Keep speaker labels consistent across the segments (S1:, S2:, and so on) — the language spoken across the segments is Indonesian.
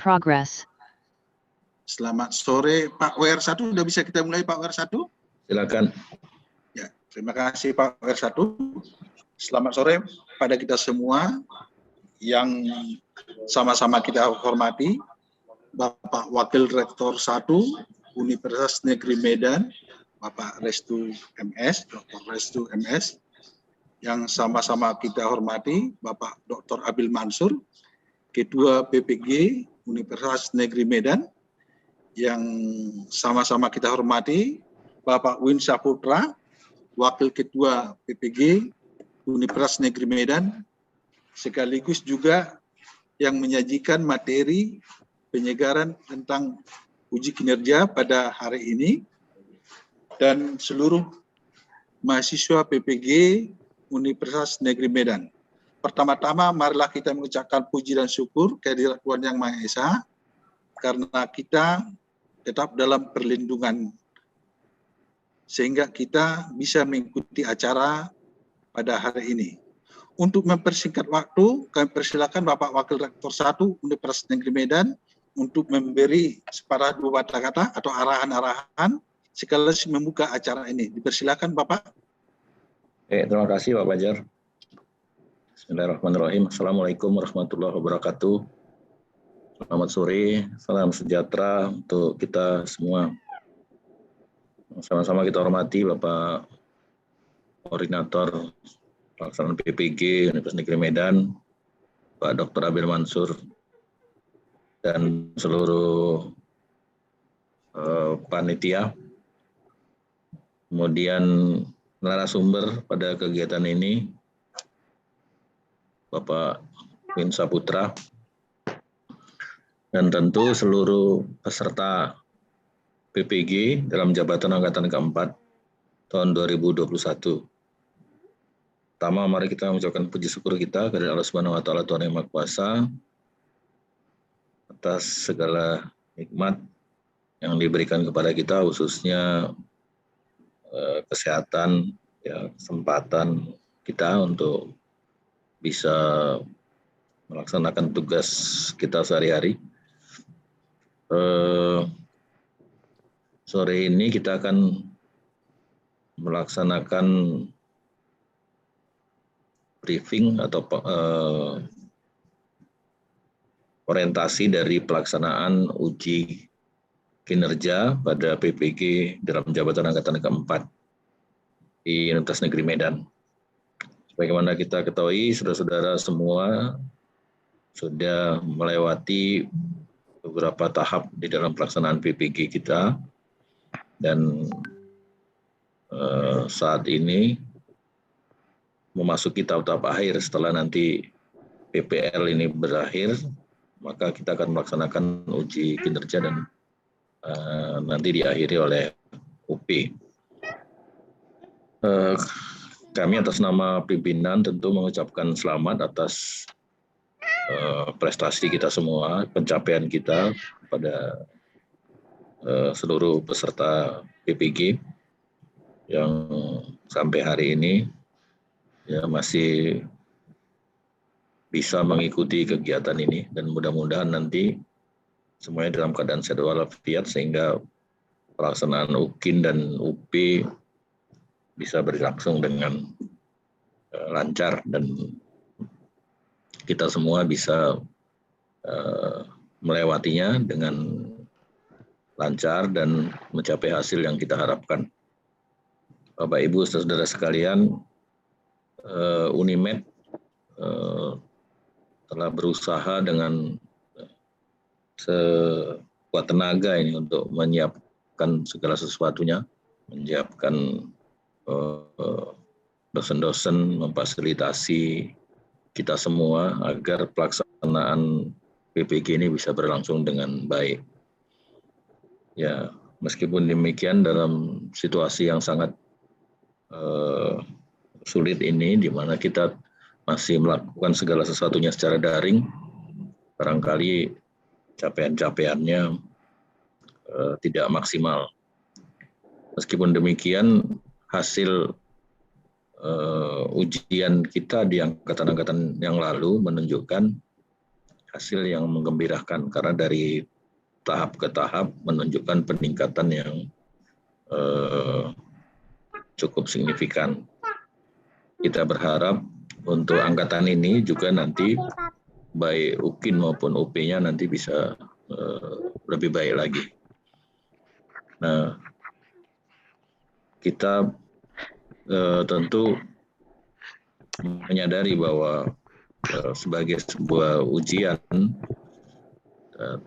S1: progress.
S2: Selamat sore Pak WR1, sudah bisa kita mulai Pak WR1?
S3: Silakan.
S2: Ya, terima kasih Pak WR1. Selamat sore pada kita semua yang sama-sama kita hormati, Bapak Wakil Rektor 1 Universitas Negeri Medan, Bapak Restu MS, Dr. Restu MS, yang sama-sama kita hormati, Bapak Dr. Abil Mansur, Ketua PPG Universitas Negeri Medan, yang sama-sama kita hormati, Bapak Win Saputra, Wakil Ketua PPG Universitas Negeri Medan, sekaligus juga yang menyajikan materi penyegaran tentang uji kinerja pada hari ini, dan seluruh mahasiswa PPG Universitas Negeri Medan. Pertama-tama, marilah kita mengucapkan puji dan syukur kehadirat Tuhan Yang Maha Esa, karena kita tetap dalam perlindungan, sehingga kita bisa mengikuti acara pada hari ini. Untuk mempersingkat waktu, kami persilakan Bapak Wakil Rektor 1 Universitas Negeri Medan untuk memberi sepatah dua kata atau arahan-arahan sekaligus membuka acara ini. Dipersilakan Bapak.
S3: Terima kasih Pak Fajar. Bismillahirrahmanirrahim. Assalamualaikum warahmatullahi wabarakatuh. Selamat sore, salam sejahtera untuk kita semua. Sama-sama kita hormati Bapak Koordinator Pelaksanaan PPG Universitas Negeri Medan, Pak Dr. Abil Mansur, dan seluruh panitia. Kemudian narasumber pada kegiatan ini, Bapak Win Saputra, dan tentu seluruh peserta PPG dalam jabatan angkatan keempat tahun 2021. Pertama, mari kita mengucapkan puji syukur kita kepada Allah Subhanahu wa Ta'ala, Tuhan Yang Maha Kuasa, atas segala nikmat yang diberikan kepada kita, khususnya kesehatan, ya, kesempatan kita untuk bisa melaksanakan tugas kita sehari-hari. Sore ini kita akan melaksanakan briefing atau orientasi dari pelaksanaan uji kinerja pada PPG dalam jabatan angkatan keempat di Universitas Negeri Medan. Sebagaimana kita ketahui, saudara-saudara semua sudah melewati beberapa tahap di dalam pelaksanaan PPG kita, dan saat ini memasuki tahap-tahap akhir. Setelah nanti PPL ini berakhir, maka kita akan melaksanakan uji kinerja dan nanti diakhiri oleh UP. Kami atas nama pimpinan tentu mengucapkan selamat atas prestasi kita semua, pencapaian kita pada seluruh peserta PPG yang sampai hari ini ya masih bisa mengikuti kegiatan ini, dan mudah-mudahan nanti semuanya dalam keadaan sehat walafiat sehingga pelaksanaan UKIN dan UP bisa berlangsung dengan lancar dan kita semua bisa melewatinya dengan lancar dan mencapai hasil yang kita harapkan. Bapak Ibu saudara sekalian, Unimed telah berusaha dengan sekuat tenaga ini untuk menyiapkan segala sesuatunya, menyiapkan dosen-dosen, memfasilitasi kita semua agar pelaksanaan PPG ini bisa berlangsung dengan baik. Ya, meskipun demikian dalam situasi yang sangat sulit ini, di mana kita masih melakukan segala sesuatunya secara daring, barangkali capaian-capaiannya tidak maksimal. Meskipun demikian, hasil ujian kita di angkatan-angkatan yang lalu menunjukkan hasil yang menggembirakan karena dari tahap ke tahap menunjukkan peningkatan yang cukup signifikan. Kita berharap untuk angkatan ini juga nanti baik UKIN maupun UP-nya nanti bisa lebih baik lagi. Nah, kita tentu menyadari bahwa sebagai sebuah ujian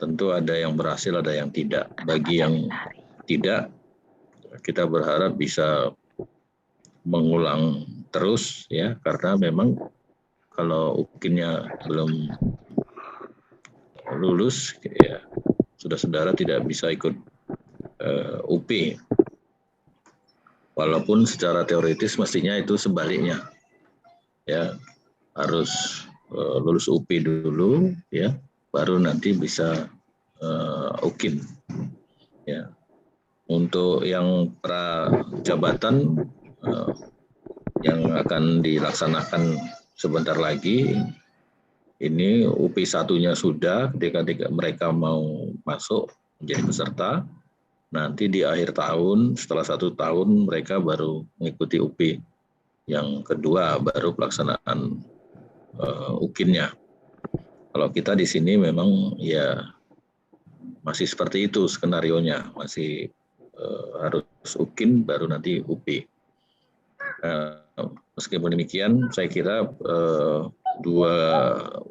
S3: tentu ada yang berhasil, ada yang tidak. Bagi yang tidak, kita berharap bisa mengulang terus ya, karena memang kalau UKIN-nya belum lulus ya saudara tidak bisa ikut UP. Walaupun secara teoritis mestinya itu sebaliknya. Ya, harus lulus UP dulu ya, baru nanti bisa UKIN. Ya. Untuk yang pra jabatan yang akan dilaksanakan sebentar lagi, ini UP 1-nya sudah ketika mereka mau masuk menjadi peserta. Nanti di akhir tahun, setelah 1 tahun mereka baru mengikuti UP. Yang kedua baru pelaksanaan UKIN-nya. Kalau kita di sini memang ya masih seperti itu skenarionya, masih harus UKIN baru nanti UP. Meskipun demikian, saya kira dua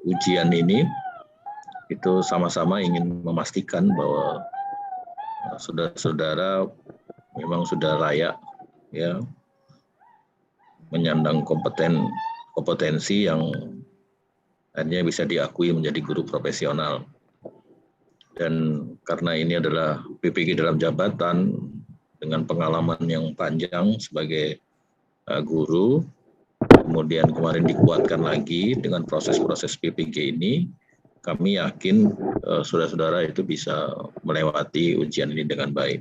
S3: ujian ini itu sama-sama ingin memastikan bahwa saudara-saudara memang sudah layak ya menyandang kompetensi yang hanya bisa diakui menjadi guru profesional. Dan karena ini adalah PPG dalam jabatan dengan pengalaman yang panjang sebagai guru, kemudian kemarin dikuatkan lagi dengan proses-proses PPG ini, kami yakin saudara-saudara itu bisa melewati ujian ini dengan baik.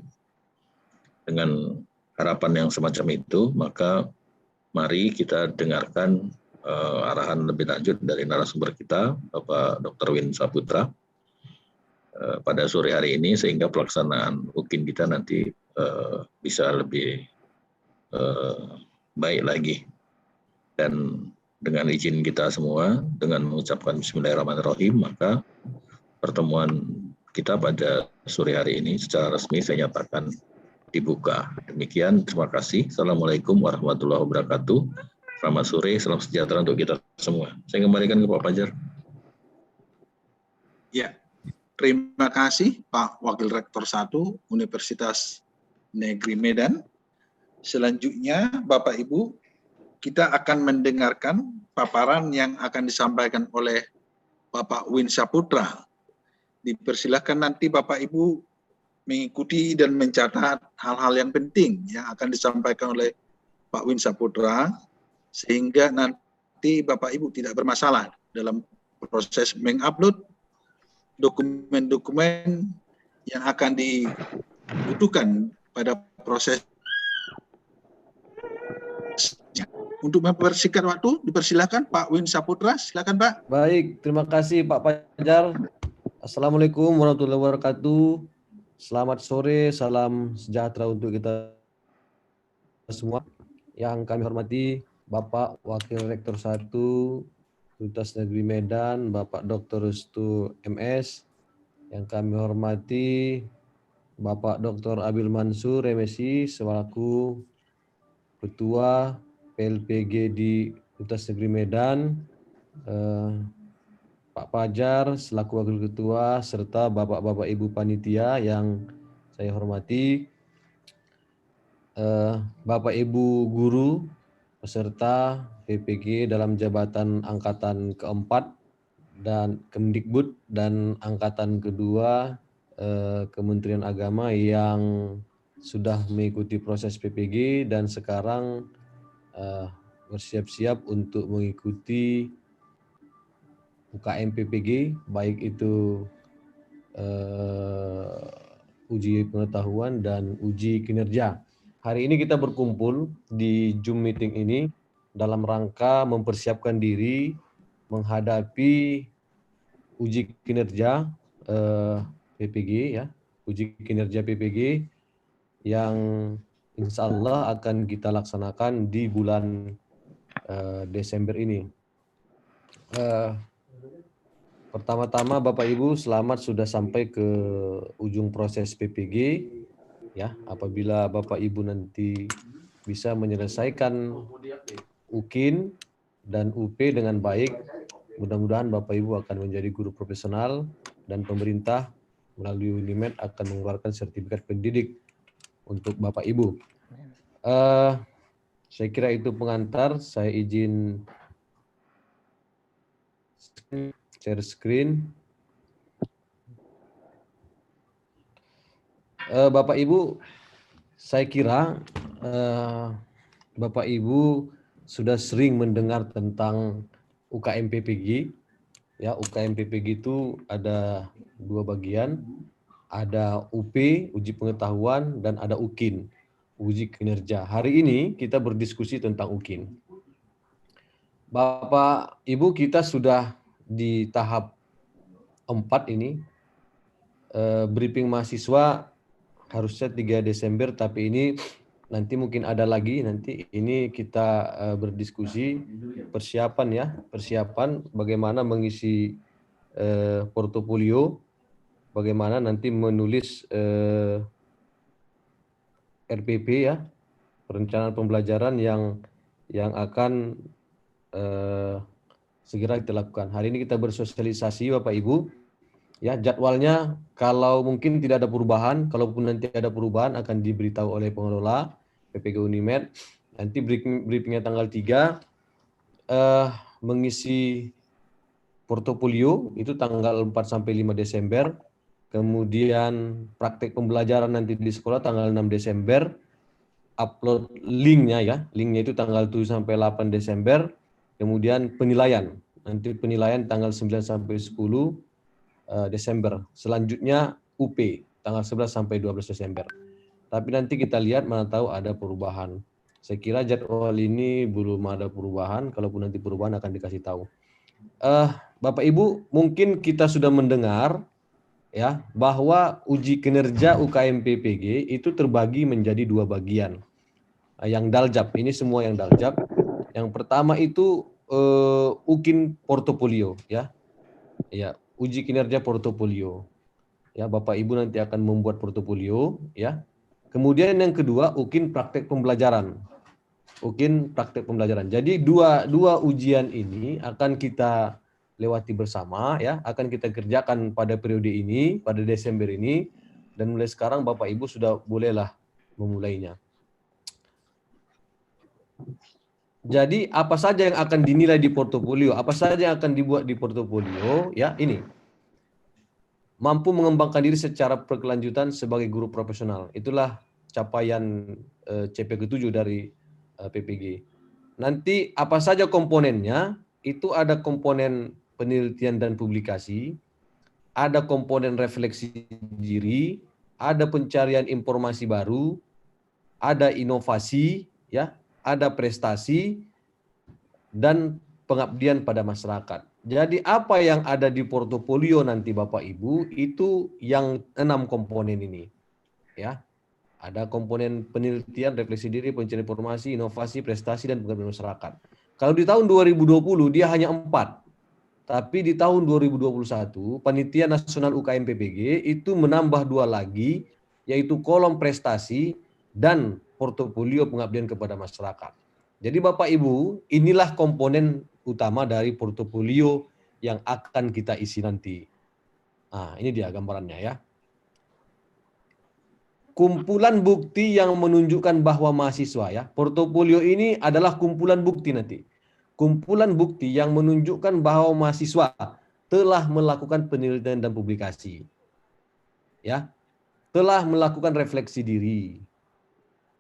S3: Dengan harapan yang semacam itu, maka mari kita dengarkan arahan lebih lanjut dari narasumber kita, Bapak Dr. Win Saputra, pada sore hari ini, sehingga pelaksanaan UKIN kita nanti bisa lebih baik lagi. Dan dengan izin kita semua, dengan mengucapkan Bismillahirrahmanirrahim, maka pertemuan kita pada sore hari ini secara resmi saya nyatakan dibuka. Demikian, terima kasih. Assalamualaikum warahmatullahi wabarakatuh. Selamat sore, salam sejahtera untuk kita semua. Saya kembalikan ke Pak Fajar.
S2: Ya, terima kasih Pak Wakil Rektor 1 Universitas Negeri Medan. Selanjutnya, Bapak Ibu, kita akan mendengarkan paparan yang akan disampaikan oleh Bapak Win Saputra. Dipersilakan nanti Bapak Ibu mengikuti dan mencatat hal-hal yang penting yang akan disampaikan oleh Pak Win Saputra, sehingga nanti Bapak Ibu tidak bermasalah dalam proses mengupload dokumen-dokumen yang akan dibutuhkan pada proses. Untuk mempersingkat waktu, dipersilakan Pak Win Saputra. Silakan Pak.
S1: Baik, terima kasih Pak Fajar. Assalamualaikum warahmatullahi wabarakatuh. Selamat sore, salam sejahtera untuk kita semua. Yang kami hormati Bapak Wakil Rektor 1 Universitas Negeri Medan, Bapak Dr. Restu MS. Yang kami hormati Bapak Dr. Abil Mansur MSI selaku Ketua PLPG di Universitas Negeri Medan, Pak Fajar selaku Wakil Ketua, serta Bapak-Bapak Ibu Panitia yang saya hormati, Bapak Ibu Guru, peserta PPG dalam jabatan Angkatan keempat dan Kemdikbud dan Angkatan kedua Kementerian Agama yang sudah mengikuti proses PPG dan sekarang bersiap-siap untuk mengikuti UKM PPG, baik itu uji pengetahuan dan uji kinerja. Hari ini kita berkumpul di Zoom meeting ini dalam rangka mempersiapkan diri menghadapi uji kinerja PPG ya, uji kinerja PPG yang insya Allah akan kita laksanakan di bulan Desember ini. Pertama-tama Bapak Ibu selamat sudah sampai ke ujung proses PPG ya. Apabila Bapak Ibu nanti bisa menyelesaikan UKIN dan UP dengan baik, mudah-mudahan Bapak Ibu akan menjadi guru profesional dan pemerintah melalui Unimed akan mengeluarkan sertifikat pendidik untuk Bapak Ibu. Saya kira itu pengantar. Saya izin share screen. Bapak Ibu, saya kira Bapak Ibu sudah sering mendengar tentang UKM PPG. Ya, UKM PPG itu ada dua bagian. Ada UP, uji pengetahuan, dan ada UKIN, uji kinerja. Hari ini kita berdiskusi tentang UKIN. Bapak Ibu, kita sudah di tahap 4 ini. Briefing mahasiswa harusnya 3 Desember, tapi ini nanti mungkin ada lagi. Nanti ini kita berdiskusi persiapan ya, persiapan bagaimana mengisi portofolio, bagaimana nanti menulis RPP ya, perencanaan pembelajaran yang akan segera kita lakukan. Hari ini kita bersosialisasi Bapak Ibu. Ya, jadwalnya kalau mungkin tidak ada perubahan, kalaupun nanti ada perubahan akan diberitahu oleh pengelola PPG Unimed. Nanti briefingnya tanggal 3, mengisi portofolio itu tanggal 4 sampai 5 Desember. Kemudian praktek pembelajaran nanti di sekolah tanggal 6 Desember. Upload linknya ya, linknya itu tanggal 7 sampai 8 Desember. Kemudian penilaian, nanti penilaian tanggal 9 sampai 10 Desember. Selanjutnya UP tanggal 11 sampai 12 Desember. Tapi nanti kita lihat mana tahu ada perubahan. Saya kira jadwal ini belum ada perubahan, kalaupun nanti perubahan akan dikasih tahu. Bapak Ibu, mungkin kita sudah mendengar ya bahwa uji kinerja UKM PPG itu terbagi menjadi dua bagian. Yang daljab, ini semua yang daljab. Yang pertama itu UKIN portofolio ya. Ya, uji kinerja portofolio. Ya, Bapak Ibu nanti akan membuat portofolio ya. Kemudian yang kedua UKIN praktek pembelajaran. UKIN praktek pembelajaran. Jadi dua ujian ini akan kita lewati bersama ya, akan kita kerjakan pada periode ini, pada Desember ini, dan mulai sekarang Bapak Ibu sudah bolehlah memulainya. Jadi apa saja yang akan dinilai di portofolio, apa saja yang akan dibuat di portofolio ya, ini. Mampu mengembangkan diri secara berkelanjutan sebagai guru profesional. Itulah capaian CP ke-7 dari PPG. Nanti apa saja komponennya? Itu ada komponen penelitian dan publikasi, ada komponen refleksi diri, ada pencarian informasi baru, ada inovasi, ya, ada prestasi, dan pengabdian pada masyarakat. Jadi apa yang ada di portofolio nanti Bapak Ibu itu yang 6 komponen ini. Ya. Ada komponen penelitian, refleksi diri, pencarian informasi, inovasi, prestasi, dan pengabdian masyarakat. Kalau di tahun 2020 dia hanya 4. Tapi di tahun 2021 Panitia Nasional UKM PPG itu menambah 2 lagi, yaitu kolom prestasi dan portofolio pengabdian kepada masyarakat. Jadi Bapak Ibu, inilah komponen utama dari portofolio yang akan kita isi nanti. Nah, ini dia gambarannya ya. Kumpulan bukti yang menunjukkan bahwa mahasiswa ya, portofolio ini adalah kumpulan bukti nanti. Kumpulan bukti yang menunjukkan bahwa mahasiswa telah melakukan penelitian dan publikasi. Ya. Telah melakukan refleksi diri.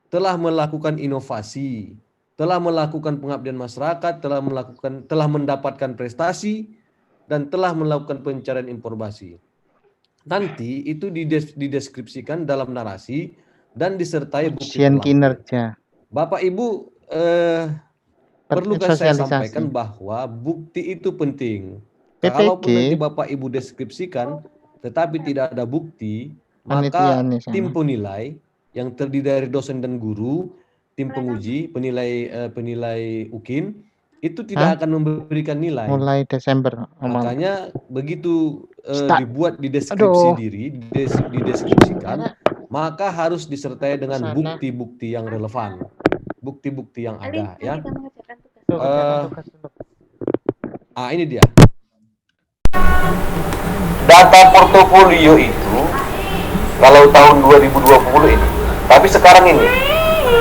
S1: Telah melakukan inovasi, telah melakukan pengabdian masyarakat, telah mendapatkan prestasi, dan telah melakukan pencarian informasi. Nanti itu dideskripsikan dalam narasi dan disertai bukti
S4: ujian kinerja.
S1: Bapak Ibu perlu saya sampaikan bahwa bukti itu penting. Kalaupun nanti
S4: PPG
S1: Bapak Ibu deskripsikan, tetapi tidak ada bukti, maka
S4: panitiaannya
S1: tim
S4: sama.
S1: penilai yang terdiri dari dosen dan guru, tim penguji, penilai UKIN, itu tidak akan memberikan nilai.
S4: Mulai Desember amal.
S1: Makanya begitu
S4: Start.
S1: dibuat di deskripsi
S4: Aduh.
S1: diri, dideskripsikan, maka harus disertai dengan
S4: Sana.
S1: bukti-bukti yang relevan, bukti-bukti yang ada, ya.
S5: Kita mengerjakan tugas.
S4: Tuh, kerjakan tugas dulu.
S1: Ini dia. Data portofolio itu kalau tahun 2020 ini, tapi sekarang ini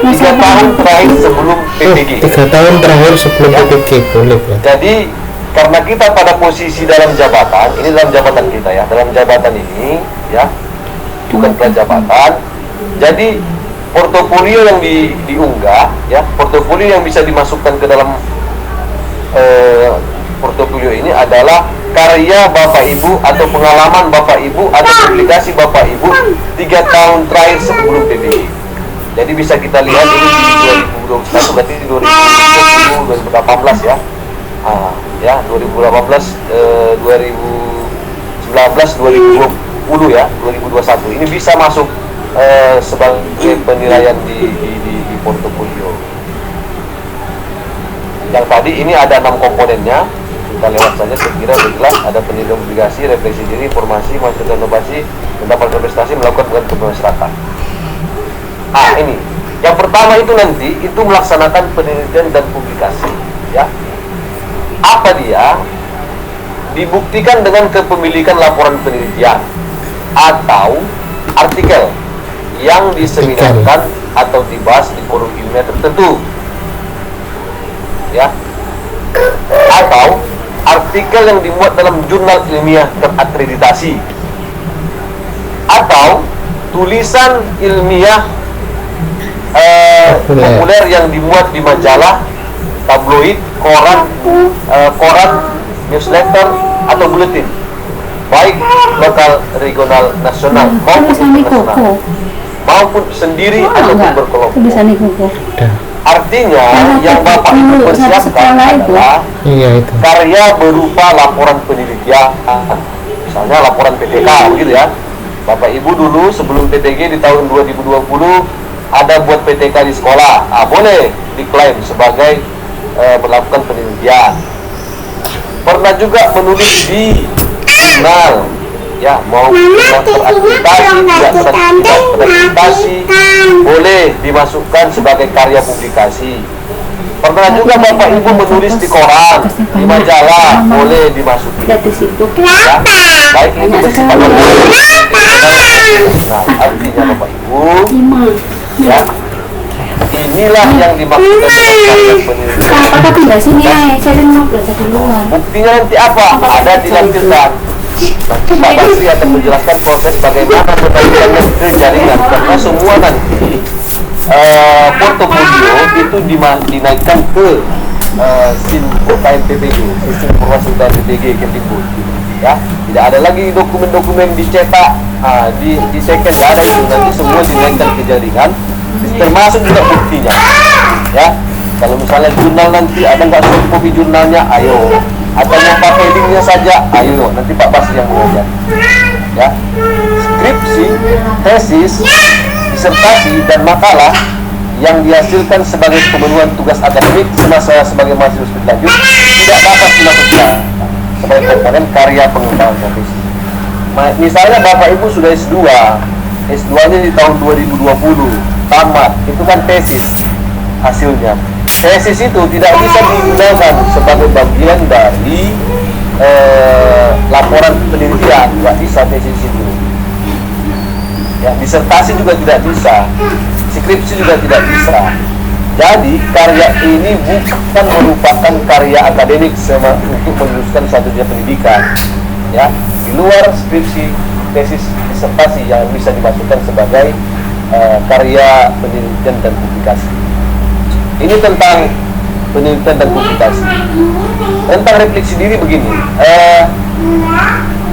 S1: 3 tahun terakhir sebelum PPG.
S6: 3 tahun terakhir sebelum
S1: Ya.
S6: PPG boleh.
S1: Jadi karena kita pada posisi dalam jabatan, ini dalam jabatan kita ya, dalam jabatan ini ya, bukan kelas jabatan. Jadi portofolio yang diunggah ya, portofolio yang bisa dimasukkan ke dalam portofolio ini adalah karya Bapak Ibu atau pengalaman Bapak Ibu atau publikasi Bapak Ibu 3 tahun terakhir sebelum PPG. Jadi bisa kita lihat ini di 2021, berarti di 2020, 2018 ya. Ya 2018, 2019, 2020 ya, 2021. Ini bisa masuk sebagai penilaian di portofolio. Yang tadi ini ada 6 komponennya. Kita lewat saja, saya kira sudah jelas. Ada penilaian obligasi, refleksi diri, informasi, masukan inovasi, mendapatkan prestasi, melakukan kepentingan masyarakat. Ini yang pertama itu nanti itu melaksanakan penelitian dan publikasi ya. Apa dia? Dibuktikan dengan kepemilikan laporan penelitian atau artikel yang diseminarkan atau dibahas di forum ilmiah tertentu ya, atau artikel yang dimuat dalam jurnal ilmiah terakreditasi, atau tulisan ilmiah populer yang dimuat di majalah, tabloid, koran, newsletter atau buletin, baik lokal, regional, nasional maupun internasional, maupun sendiri ataupun berkelompok. Artinya yang Bapak Ibu persiapkan adalah karya berupa laporan penelitian, misalnya laporan PTK begitu ya. Bapak Ibu dulu sebelum PTG di tahun 2020 ada buat PTK di sekolah, boleh diklaim sebagai melakukan penelitian. Pernah juga menulis di jurnal, ya, mau terakreditasi, tidak terakreditasi, boleh dimasukkan sebagai karya publikasi. Pernah juga Bapak Ibu menulis di koran, di majalah, boleh dimasuki. Ya, baik itu bersifat artinya Bapak Ibu, ya, inilah yang dimaksudkan dengan karya penelitian. Buktinya nanti apa? Ada dilampirkan. Nanti Pak Basri akan menjelaskan proses bagaimana menaikkannya ke jaringan, karena semua nanti portofolio itu dinaikkan ke SIM KMPPG, Sistem Informasi Utama PPG Kemdikbud. Ya, tidak ada lagi dokumen-dokumen dicetak, diseken, tidak ada itu. Nanti semua dinaikkan ke jaringan, termasuk juga buktinya. Ya, kalau misalnya jurnal nanti ada nggak fotokopi jurnalnya, ayo. Atau yang pakai linknya saja, ayo. Nanti Pak Basri yang mengajar. Ya, skripsi, tesis, disertasi dan makalah yang dihasilkan sebagai pemenuhan tugas akademik semasa sebagai mahasiswa studi lanjut tidak dapat dilakukan sebagai komponen karya pengembangan profesi. Misalnya Bapak Ibu sudah S2, S2-nya di tahun 2020 tamat, itu kan tesis hasilnya. Tesis itu tidak bisa digunakan sebagai bagian dari laporan penelitian, nggak bisa tesis itu. Ya, disertasi juga tidak bisa, skripsi juga tidak bisa. Jadi karya ini bukan merupakan karya akademik untuk meneruskan satu jenjang pendidikan. Ya, di luar skripsi, tesis, disertasi yang bisa dimasukkan sebagai karya penelitian dan publikasi. Ini tentang penelitian dan publikasi. Tentang refleksi diri begini,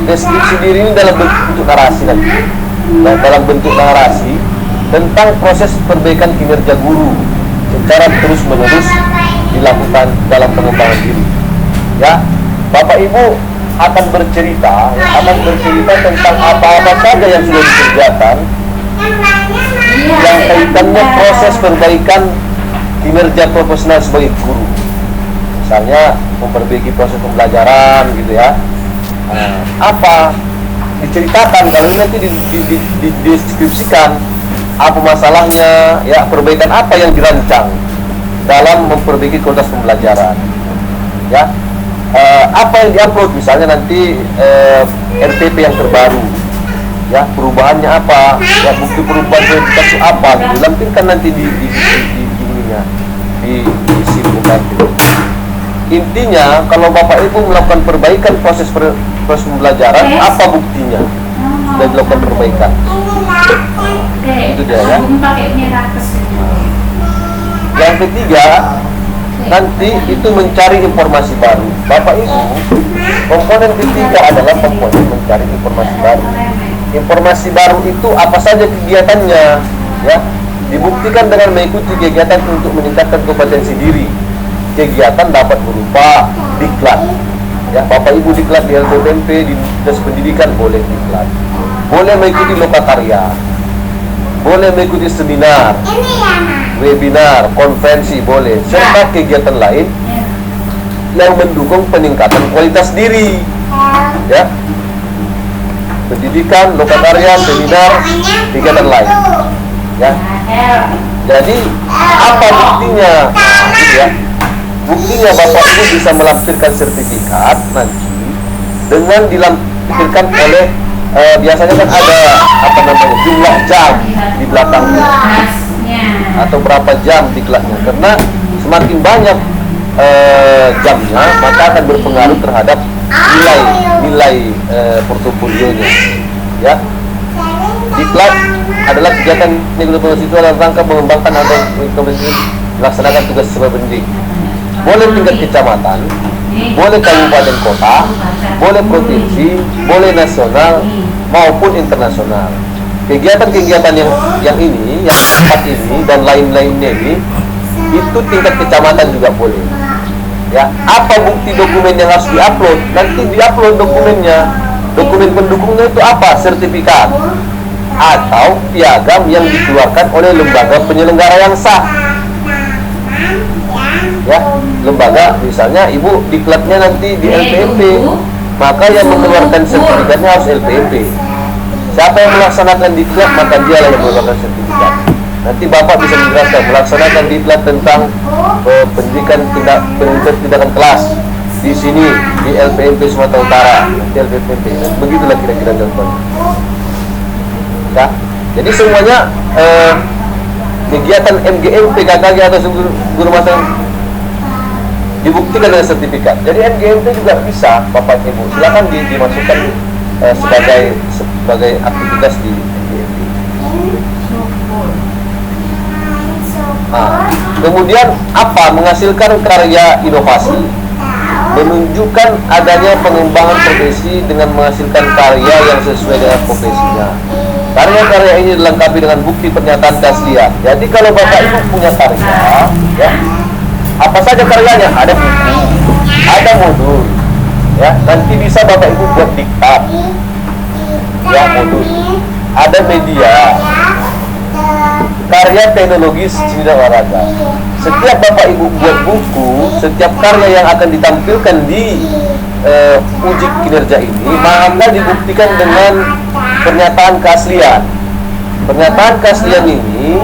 S1: deskripsi diri ini dalam bentuk narasi nanti. Dalam bentuk narasi tentang proses perbaikan kinerja guru secara terus-menerus dilakukan dalam pengembangan diri. Ya, Bapak Ibu akan bercerita tentang apa-apa saja yang sudah dikerjakan yang kaitannya proses perbaikan kinerja profesional sebagai guru. Misalnya memperbaiki proses pembelajaran gitu ya. Apa diceritakan, kalau nanti dideskripsikan apa masalahnya, ya perbaikan apa yang dirancang dalam memperbaiki kualitas pembelajaran, ya. Apa yang diupload, misalnya nanti RTP yang terbaru, ya perubahannya apa, ya bukti perubahan verifikasi apa, gitu. Lampirkan nanti disimpulkan gitu. Intinya kalau Bapak Ibu melakukan perbaikan proses pembelajaran, apa buktinya sudah dilakukan perbaikan? Itu dia ya. Yang ketiga, nanti itu mencari informasi baru. Bapak Ibu, komponen ketiga adalah komponen mencari informasi baru. Informasi baru itu apa saja kegiatannya, ya. Dibuktikan dengan mengikuti kegiatan untuk meningkatkan kompetensi diri. Kegiatan dapat berupa diklat, ya. Bapak Ibu diklat di LPMP, di Dinas Pendidikan boleh diklat, boleh mengikuti lokakarya, boleh mengikuti seminar, webinar, konferensi boleh, serta kegiatan lain yang mendukung peningkatan kualitas diri, ya. Pendidikan, lokakarya, seminar, kegiatan lain, ya. Jadi apa buktinya? Gitu ya. Buktinya Bapak Ibu bisa melampirkan sertifikat nanti dengan dilampirkan oleh biasanya kan ada jumlah jam di belakangnya atau berapa jam diklatnya, karena semakin banyak jamnya maka akan berpengaruh terhadap nilai portofolionya, ya. Diklat adalah kegiatan negosiasi itu dalam rangka mengembangkan atau melaksanakan tugas sebagai pendidik. Boleh tingkat kecamatan, boleh kabupaten kota, boleh provinsi, boleh nasional maupun internasional. Kegiatan-kegiatan yang ini, yang empat ini dan lain-lainnya ini, itu tingkat kecamatan juga boleh. Ya, apa bukti dokumen yang harus diupload? Nanti diupload dokumennya. Dokumen pendukungnya itu apa? Sertifikat atau piagam yang dikeluarkan oleh lembaga penyelenggara yang sah. Ya, lembaga, misalnya Ibu diklatnya nanti di LPMP, maka yang mengeluarkan sertifikatnya harus LPMP. Siapa yang melaksanakan diklat, maka dia yang mengeluarkan sertifikat. Nanti Bapak bisa menjelaskan melaksanakan diklat tentang pendidikan tindakan kelas di sini di LPMP Sumatera Utara, di LPMP. Begitulah kira-kira contohnya. Ya, jadi semuanya kegiatan MGM, PKKG atau guru masa dibuktikan dengan sertifikat. Jadi MGMP juga bisa Bapak Ibu silakan dimasukkan sebagai aktivitas di MGMP. Nah, kemudian apa? Menghasilkan karya inovasi, menunjukkan adanya pengembangan profesi dengan menghasilkan karya yang sesuai dengan profesinya. Karya-karya ini dilengkapi dengan bukti pernyataan keaslian. Jadi kalau Bapak Ibu punya karya, ya, apa saja karyanya? Ada buku, ada modul, ya. Nanti bisa Bapak Ibu buat diktat, ya, modul. Ada media, karya teknologi seni dan olahraga. Setiap Bapak Ibu buat buku, setiap karya yang akan ditampilkan di uji kinerja ini, maka dibuktikan dengan pernyataan keaslian. Pernyataan keaslian ini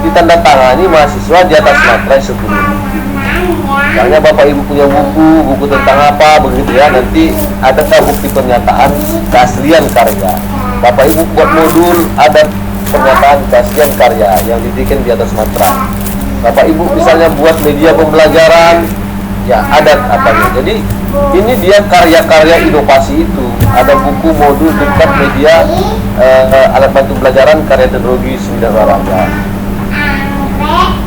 S1: ditandatangani mahasiswa di atas materai sebelumnya. Misalnya Bapak Ibu punya buku tentang apa begitu ya, nanti ada bukti pernyataan keaslian karya. Bapak Ibu buat modul, ada pernyataan keaslian karya yang dibikin di atas materai. Bapak Ibu misalnya buat media pembelajaran, ya ada apanya. Jadi ini dia karya-karya inovasi itu. Ada buku, modul, diktat, media, alat bantu pelajaran, karya teknologi, seni dan olahraga.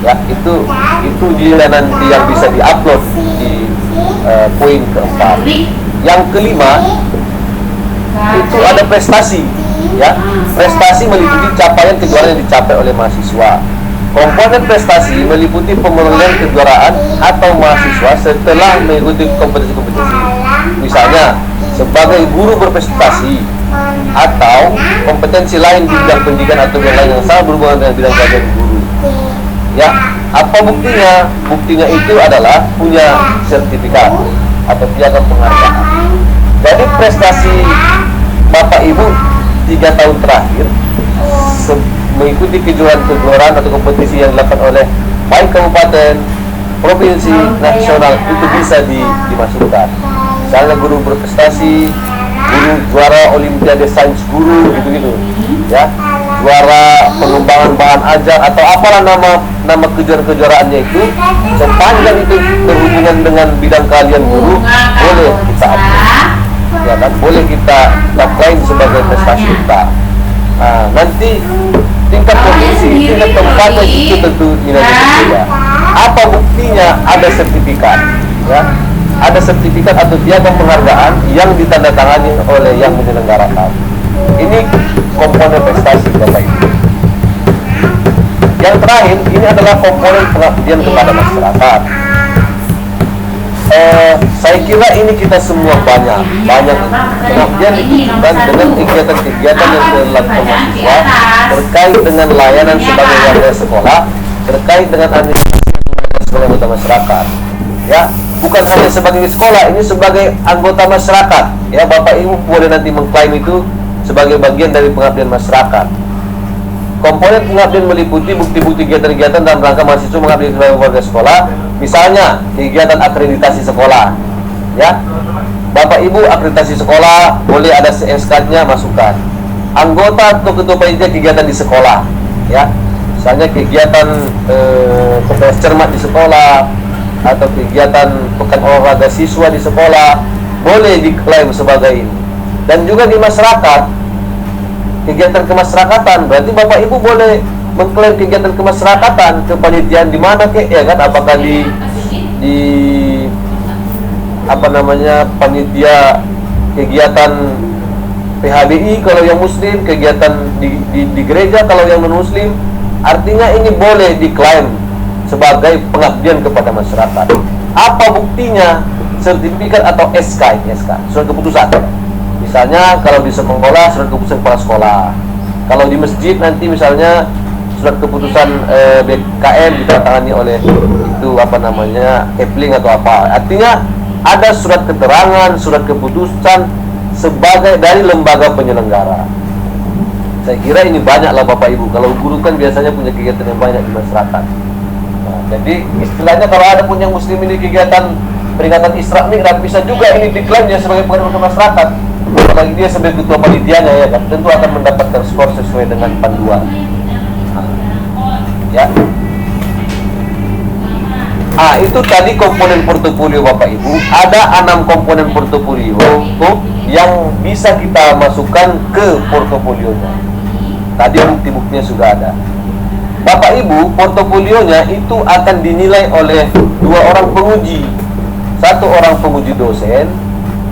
S1: Ya, itu dia nanti yang bisa diupload di poin keempat. Yang kelima itu ada prestasi, ya. Prestasi meliputi capaian kejuaraan yang dicapai oleh mahasiswa. Komponen prestasi meliputi pemerolehan kejuaraan atau mahasiswa setelah mengikuti kompetisi-kompetisi. Misalnya sebagai guru berprestasi atau kompetensi lain di bidang pendidikan atau yang lain yang sangat berhubungan dengan bidang pelajaran guru. Ya, apa buktinya? Buktinya itu adalah punya sertifikat atau piagam penghargaan. Jadi prestasi Bapak Ibu 3 tahun terakhir mengikuti kejuaraan atau kompetisi yang dilakukan oleh baik kabupaten, provinsi, nasional itu bisa dimasukkan. Misalnya guru berprestasi, guru juara olimpiade sains guru gitu-gitu, ya, juara pengembangan bahan ajar atau apalah nama kejuaraannya itu, sepanjang itu berhubungan dengan bidang kalian guru, boleh kita upload, ya kan, boleh kita klaim sebagai prestasi kita. Nah, nanti tingkat provinsi, tingkat kabupaten itu tentu nilainya berbeda. Apa buktinya? Ada sertifikat, ya, ada sertifikat atau piagam penghargaan yang ditandatangani oleh yang menyelenggarakan. Ini komponen prestasi Bapak Ibu. Yang terakhir, ini adalah komponen pengabdian kepada masyarakat. Saya kira ini kita semua banyak pengabdian ditunjukkan dengan kegiatan-kegiatan yang dilakukan mahasiswa terkait dengan layanan sebagai warga sekolah, terkait dengan administrasi sebagai anggota masyarakat. Ya, bukan hanya sebagai sekolah, ini sebagai anggota masyarakat. Ya, Bapak Ibu boleh nanti mengklaim itu sebagai bagian dari pengabdian masyarakat. Komponen pengabdian meliputi bukti-bukti kegiatan-kegiatan dalam rangka mahasiswa mengabdi sebagai warga sekolah. Misalnya kegiatan akreditasi sekolah, ya, Bapak Ibu akreditasi sekolah boleh ada CSK-nya masukkan. Anggota atau ketua panitia kegiatan di sekolah, ya, misalnya kegiatan kelas cermat di sekolah atau kegiatan pekan olahraga siswa di sekolah boleh diklaim sebagai ini. Dan juga di masyarakat, kegiatan kemasyarakatan, berarti Bapak Ibu boleh mengklaim kegiatan kemasyarakatan, kepanitiaan di mana ya kan, apakah di panitia kegiatan PHBI kalau yang muslim, kegiatan di gereja kalau yang non muslim. Artinya ini boleh diklaim sebagai pengabdian kepada masyarakat. Apa buktinya? Sertifikat atau SK, surat keputusan. Misalnya kalau di sekolah, surat keputusan kepala sekolah. Kalau di masjid nanti misalnya surat keputusan BKM ditandatangani oleh itu Kepling atau apa. Artinya ada surat keterangan, surat keputusan sebagai dari lembaga penyelenggara. Saya kira ini banyaklah Bapak Ibu. Kalau guru kan biasanya punya kegiatan yang banyak di masyarakat. Nah, jadi istilahnya kalau ada pun yang muslim ini kegiatan peringatan Isra Mi'raj, bisa juga ini diklaim dia sebagai pengabdian masyarakat. Apalagi dia sebagai ketua panitianya, ya kan, tentu akan mendapatkan skor sesuai dengan panduan. Ya. Itu tadi komponen portofolio Bapak Ibu. Ada 6 komponen portofolio yang bisa kita masukkan ke portofolionya. Tadi bukti-buktinya sudah ada. Bapak Ibu, portofolionya itu akan dinilai oleh 2 orang penguji. 1 orang penguji dosen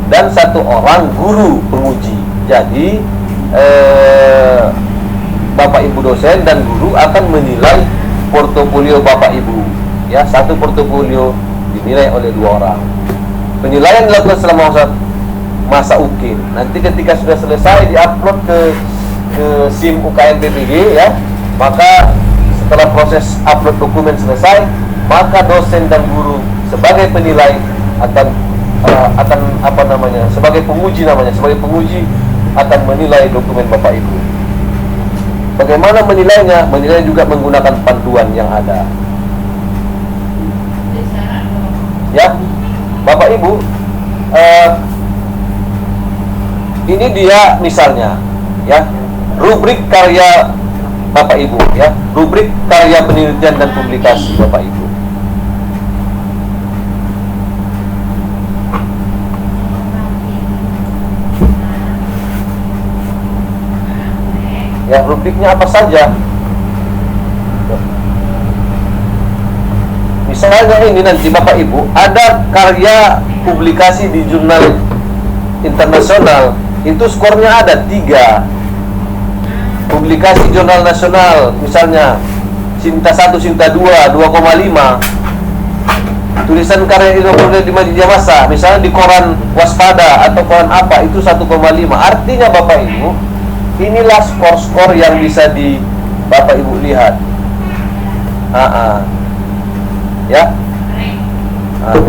S1: dan 1 orang guru penguji. Jadi Bapak Ibu dosen dan guru akan menilai portofolio Bapak Ibu. Ya, 1 portofolio dinilai oleh 2 orang. Penilaian dilakukan selama masa UKIM. Nanti ketika sudah selesai diupload ke SIM UKM PPG, ya, maka setelah proses upload dokumen selesai, maka dosen dan guru sebagai penilai akan sebagai penguji akan menilai dokumen Bapak Ibu. Bagaimana menilainya? Menilai juga menggunakan panduan yang ada. Ya, Bapak Ibu, ini dia misalnya, ya, rubrik karya Bapak Ibu, ya, rubrik karya penelitian dan publikasi Bapak Ibu. Ya, rubriknya apa saja? Misalnya ini nanti Bapak Ibu ada karya publikasi di jurnal internasional, itu skornya ada 3. Publikasi jurnal nasional, misalnya Sinta 1, Sinta 2, 2,5. tulisan karya di media massa, misalnya di koran Waspada atau koran apa, itu 1,5. Artinya Bapak Ibu, inilah skor-skor yang bisa di Bapak Ibu lihat. Ya.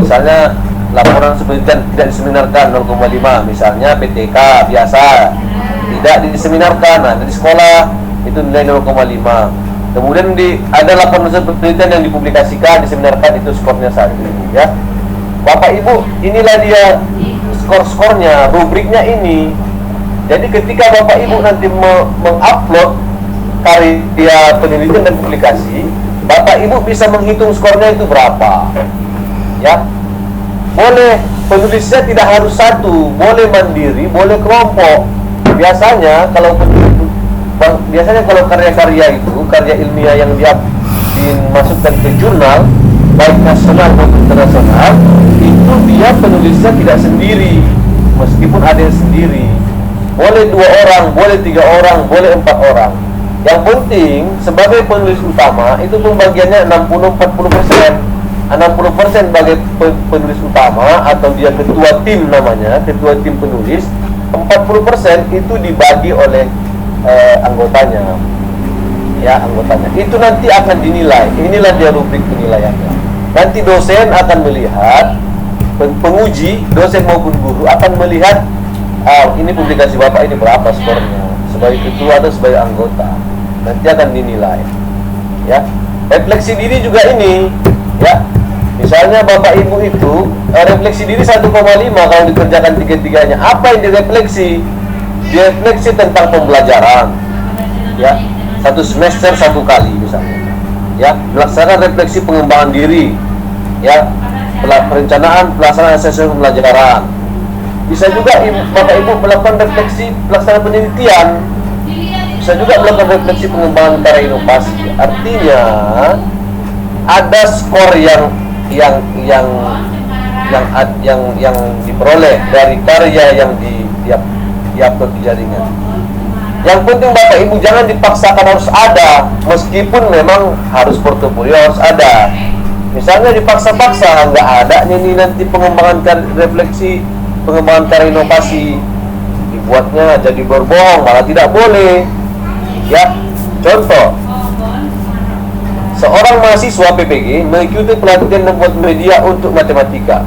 S1: Misalnya laporan penelitian tidak diseminarkan 0,5, misalnya PTK biasa tidak diseminarkan. Nah, di sekolah itu nilai 0,5. Kemudian ada laporan penelitian yang dipublikasikan, diseminarkan, itu skornya 1, ya. Bapak Ibu, inilah dia skor-skornya, rubriknya ini. Jadi ketika Bapak Ibu nanti mengupload karya penelitian dan publikasi, Bapak Ibu bisa menghitung skornya itu berapa, ya. Boleh penulisnya tidak harus satu, boleh mandiri, boleh kelompok. Biasanya kalau karya-karya itu, karya ilmiah yang dimasukkan ke jurnal, baik nasional maupun internasional, itu dia penulisnya tidak sendiri, meskipun ada yang sendiri. Boleh 2 orang, boleh 3 orang, boleh 4 orang. Yang penting sebagai penulis utama itu pembagiannya 60-40%. 60% sebagai penulis utama atau dia ketua tim namanya, ketua tim penulis. 40% itu dibagi oleh anggotanya. Ya, anggotanya. Itu nanti akan dinilai. Inilah dia rubrik penilaiannya. Nanti dosen akan melihat, penguji, dosen maupun guru akan melihat, ini publikasi Bapak ini berapa skornya sebagai ketua atau sebagai anggota. Nanti akan dinilai. Ya. Refleksi diri juga ini, ya. Misalnya Bapak Ibu itu refleksi diri 1,5 kalau dikerjakan 3-3-nya. Apa yang direfleksi? Direfleksi tentang pembelajaran, ya. 1 semester 1 kali misalnya, ya. Melaksanakan refleksi pengembangan diri, ya. Perencanaan pelaksanaan asesmen pembelajaran. Bisa juga Bapak Ibu melakukan refleksi pelaksanaan penelitian. Bisa juga melakukan refleksi pengembangan karya inovasi. Artinya ada skor yang diperoleh dari karya yang diupload di jaringan. Yang penting Bapak Ibu jangan dipaksakan harus ada, meskipun memang harus portofolio harus ada. Misalnya dipaksa-paksa nggak ada nih nanti pengembangan refleksi pengembangan karya inovasi, dibuatnya jadi berbohong, malah tidak boleh. Ya, contoh. Seorang mahasiswa PPG mengikuti pelatihan membuat media untuk matematika.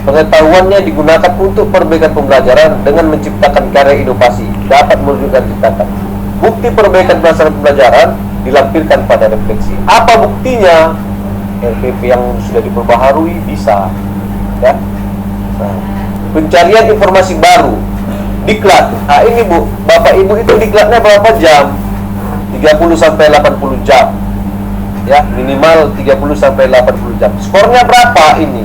S1: Pengetahuannya digunakan untuk perbaikan pembelajaran dengan menciptakan karya inovasi, dapat mewujudkan ciptakan. Bukti perbaikan pelaksanaan pembelajaran dilampirkan pada refleksi. Apa buktinya? RPP yang sudah diperbaharui bisa, ya. Nah, pencarian informasi baru, diklat. Nah, ini Bu, Bapak Ibu itu diklatnya berapa jam? 30 sampai 80 jam. Ya, minimal 30 sampai 80 jam. Skornya berapa ini?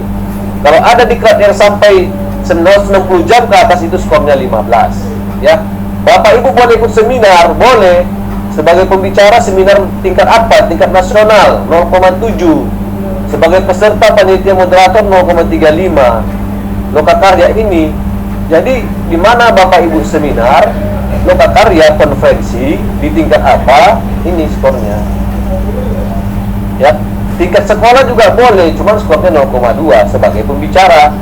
S1: Kalau ada diklat yang sampai 160 jam ke atas itu skornya 15, ya. Bapak Ibu boleh ikut seminar, boleh. Sebagai pembicara seminar tingkat apa? Tingkat nasional 0,7. Sebagai peserta panitia moderator 0,35. Lokakarya ini. Jadi di mana Bapak Ibu seminar, lokakarya konferensi di tingkat apa? Ini skornya. Ya, tingkat sekolah juga boleh, cuman skornya 0,2 sebagai pembicara.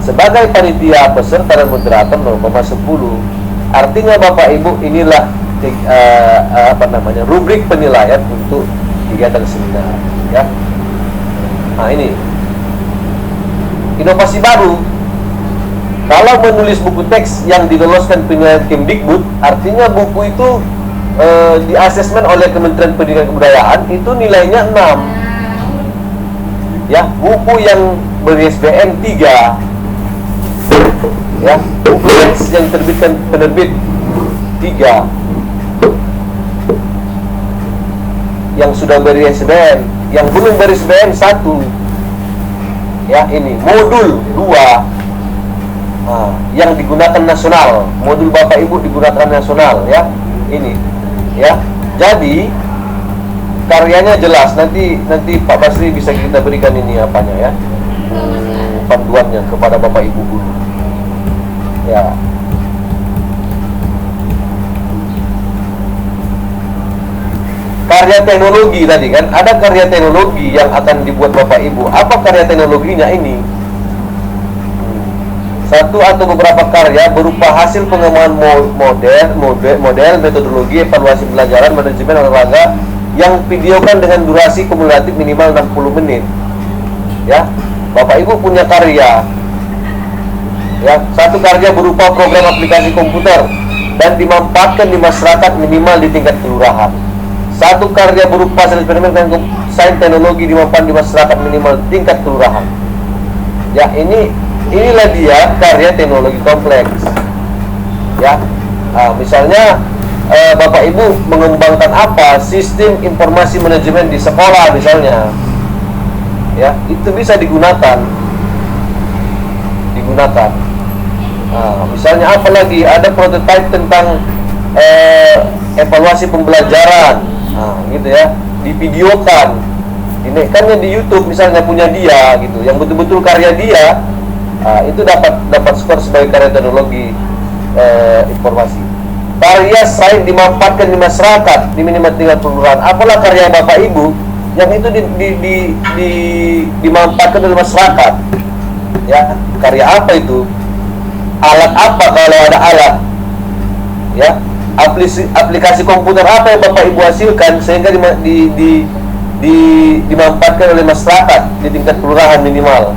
S1: Sebagai panitia, peserta dan moderator 0,10. Artinya Bapak Ibu inilah rubrik penilaian untuk kegiatan seminar, ya. Nah, ini inovasi baru. Kalau menulis buku teks yang diloloskan penilaian Kemdikbud, artinya buku itu di asesmen oleh Kementerian Pendidikan dan Kebudayaan itu nilainya 6. Ya, buku yang ber-ISBN 3. Ya, buku teks yang diterbitkan penerbit 3. Yang sudah ber-ISBN, yang belum ber-ISBN 1. Ya, ini modul 2. Nah, yang digunakan nasional, modul Bapak Ibu digunakan nasional, ya. Ini, ya. Jadi karyanya jelas. Nanti Pak Basri bisa kita berikan ini apanya, ya, panduannya kepada Bapak Ibu guru. Ya. karya teknologi tadi kan, ada karya teknologi yang akan dibuat Bapak Ibu. Apa karya teknologinya ini? Satu atau beberapa karya berupa hasil pengembangan model, metodologi, evaluasi pelajaran, manajemen olahraga yang videokan dengan durasi kumulatif minimal 60 menit. Ya, Bapak Ibu punya karya. Ya, satu karya berupa program aplikasi komputer dan dimanfaatkan di masyarakat minimal di tingkat kelurahan. Satu karya berupa eksperimen dan sains teknologi dimanfaatkan di masyarakat minimal di tingkat kelurahan. Ya, inilah dia karya teknologi kompleks. Ya, misalnya Bapak Ibu mengembangkan apa? Sistem informasi manajemen di sekolah misalnya. Ya, itu bisa digunakan. Misalnya apa lagi? Ada prototipe tentang evaluasi pembelajaran. Gitu ya, divideokan. Ini kan di YouTube misalnya punya dia gitu, yang betul-betul karya dia. Itu dapat skor sebagai karya teknologi informasi. Karya sains dimanfaatkan di masyarakat di minimal tingkat kelurahan. Apalah karya Bapak Ibu yang itu dimanfaatkan oleh masyarakat. Ya, karya apa itu? Alat apa kalau ada alat? Ya, aplikasi komputer apa yang Bapak Ibu hasilkan sehingga dimanfaatkan oleh masyarakat di tingkat kelurahan minimal.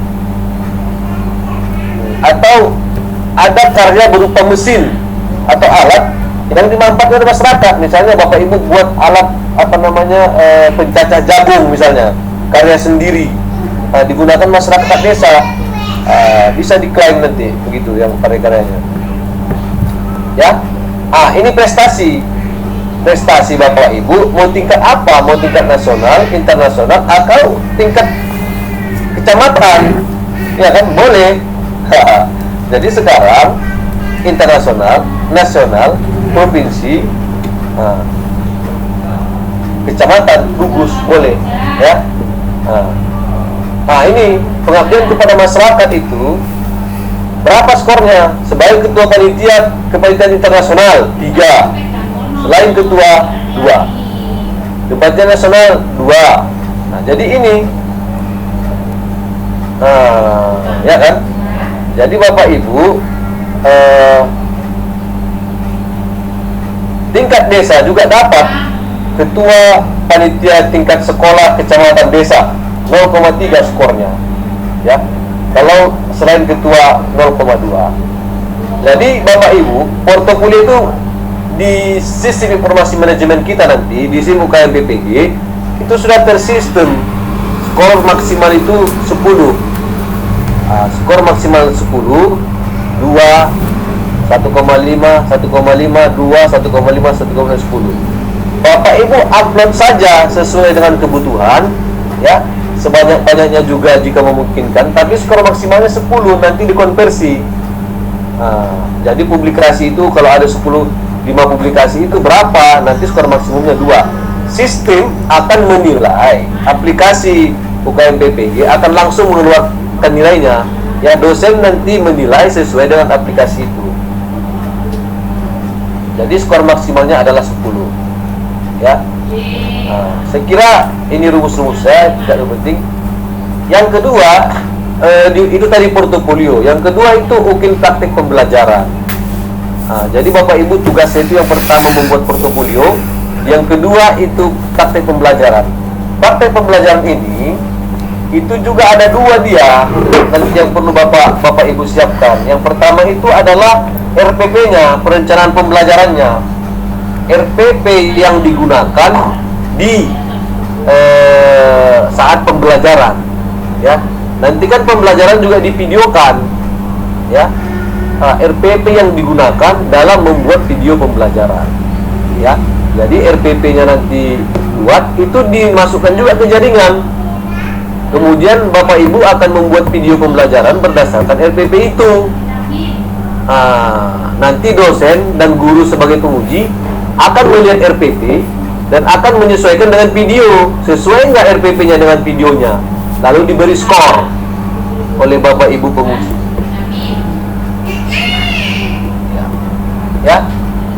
S1: Atau ada karya berupa mesin atau alat yang dimanfaatkan oleh masyarakat. Misalnya Bapak Ibu buat alat pencacah jagung misalnya, karya sendiri, digunakan masyarakat desa, bisa diklaim nanti begitu yang karya-karyanya. Ya, ini prestasi Bapak Ibu mau tingkat apa? Mau tingkat nasional, internasional, atau tingkat kecamatan? Ya kan, boleh. Jadi sekarang internasional, nasional, provinsi, kecamatan, gugus boleh, ya. Ini pengabdian kepada masyarakat itu berapa skornya? Sebagai ketua panitia kepanitiaan internasional 3, selain ketua 2, kepanitiaan nasional 2. Jadi ini, ya kan? Jadi Bapak Ibu, tingkat desa juga dapat ketua panitia tingkat sekolah kecamatan desa 0,3 skornya. Ya, kalau selain ketua 0,2. Jadi Bapak Ibu, portofolio itu di sistem informasi manajemen kita nanti di SIM UKM BPG itu sudah tersistem. Skor maksimal itu 10. Skor maksimal 10, 2, 1,5, 1,5, 2, 1,5, 10. Bapak Ibu upload saja sesuai dengan kebutuhan, ya, sebanyak-banyaknya juga jika memungkinkan, tapi skor maksimalnya 10, nanti dikonversi. Jadi publikasi itu kalau ada 5 publikasi itu berapa? Nanti skor maksimumnya 2. Sistem akan menilai, aplikasi UKM BPG akan langsung mengeluarkan nilainya. Ya, dosen nanti menilai sesuai dengan aplikasi itu. Jadi skor maksimalnya adalah 10. Ya. Saya kira ini rumus-rumusnya tidak penting. Yang kedua, itu tadi portofolio. Yang kedua itu ukil praktik pembelajaran. Jadi Bapak Ibu tugasnya itu yang pertama membuat portofolio, yang kedua itu praktik pembelajaran. Praktik pembelajaran ini itu juga ada 2 dia nanti yang perlu Bapak Ibu siapkan. Yang pertama itu adalah RPP-nya, perencanaan pembelajarannya. RPP yang digunakan di saat pembelajaran, ya. Nanti kan pembelajaran juga divideokan, ya. RPP yang digunakan dalam membuat video pembelajaran, ya. Jadi RPP-nya nanti buat itu dimasukkan juga ke jaringan. Kemudian Bapak Ibu akan membuat video pembelajaran berdasarkan RPP itu. Nanti dosen dan guru sebagai penguji akan melihat RPP dan akan menyesuaikan dengan video. Sesuai nggak RPP-nya dengan videonya? Lalu diberi skor oleh Bapak Ibu penguji. Ya.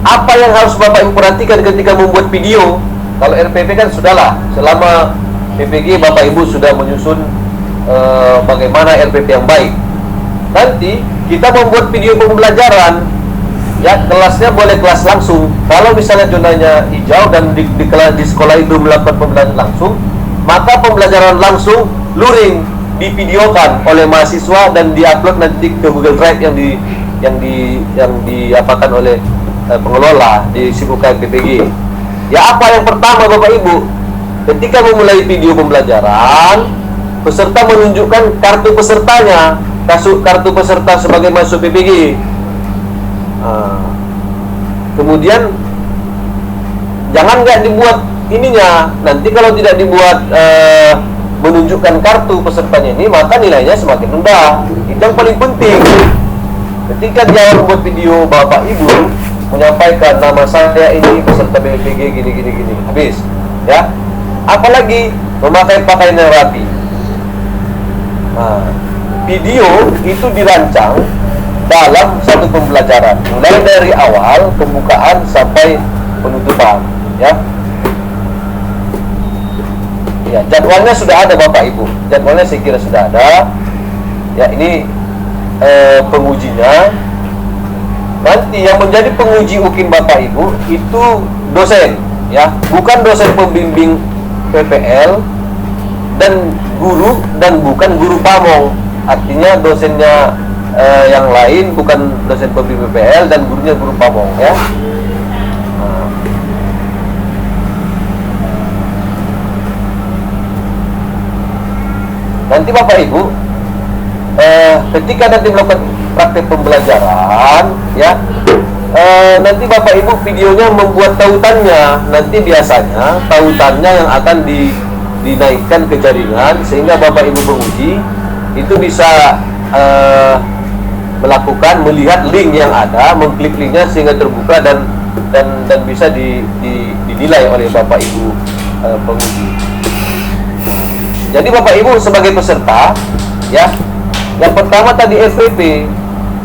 S1: Apa yang harus Bapak Ibu perhatikan ketika membuat video? Kalau RPP kan sudahlah, selama PPG Bapak Ibu sudah menyusun bagaimana RPP yang baik. Nanti kita membuat video pembelajaran, ya kelasnya boleh kelas langsung. Kalau misalnya zonanya hijau dan di sekolah itu melakukan pembelajaran langsung, maka pembelajaran langsung luring divideokan oleh mahasiswa dan diupload nanti ke Google Drive yang diapakan oleh pengelola di SIPUKM PPG. Ya, apa yang pertama Bapak Ibu, ketika memulai video pembelajaran, peserta menunjukkan kartu pesertanya, kartu peserta sebagai mahasiswa PPG. Kemudian jangan nggak dibuat ininya, nanti kalau tidak dibuat menunjukkan kartu pesertanya ini, maka nilainya semakin rendah. Itu yang paling penting. Ketika dia membuat video, Bapak Ibu menyampaikan nama saya ini peserta BPG gini, habis, ya. Apalagi memakai pakaian yang rapi. Nah, video itu dirancang dalam satu pembelajaran, mulai dari awal pembukaan sampai penutupan, ya. Ya, jadwalnya sudah ada Bapak Ibu. Jadwalnya saya kira sudah ada. Ya, ini pengujinya. Nanti yang menjadi penguji UKIN Bapak Ibu itu dosen, ya, bukan dosen pembimbing PPL dan bukan guru pamong. Artinya dosennya yang lain, bukan dosen pembimbing PPL dan gurunya guru pamong, ya. Nanti Bapak Ibu ketika nanti melakukan praktek pembelajaran, ya, nanti Bapak Ibu videonya membuat tautannya. Nanti biasanya tautannya yang akan dinaikkan ke jaringan, sehingga Bapak Ibu penguji itu bisa melihat link yang ada, mengklik linknya sehingga terbuka dan bisa dinilai oleh Bapak Ibu penguji. Jadi Bapak Ibu sebagai peserta, ya, yang pertama tadi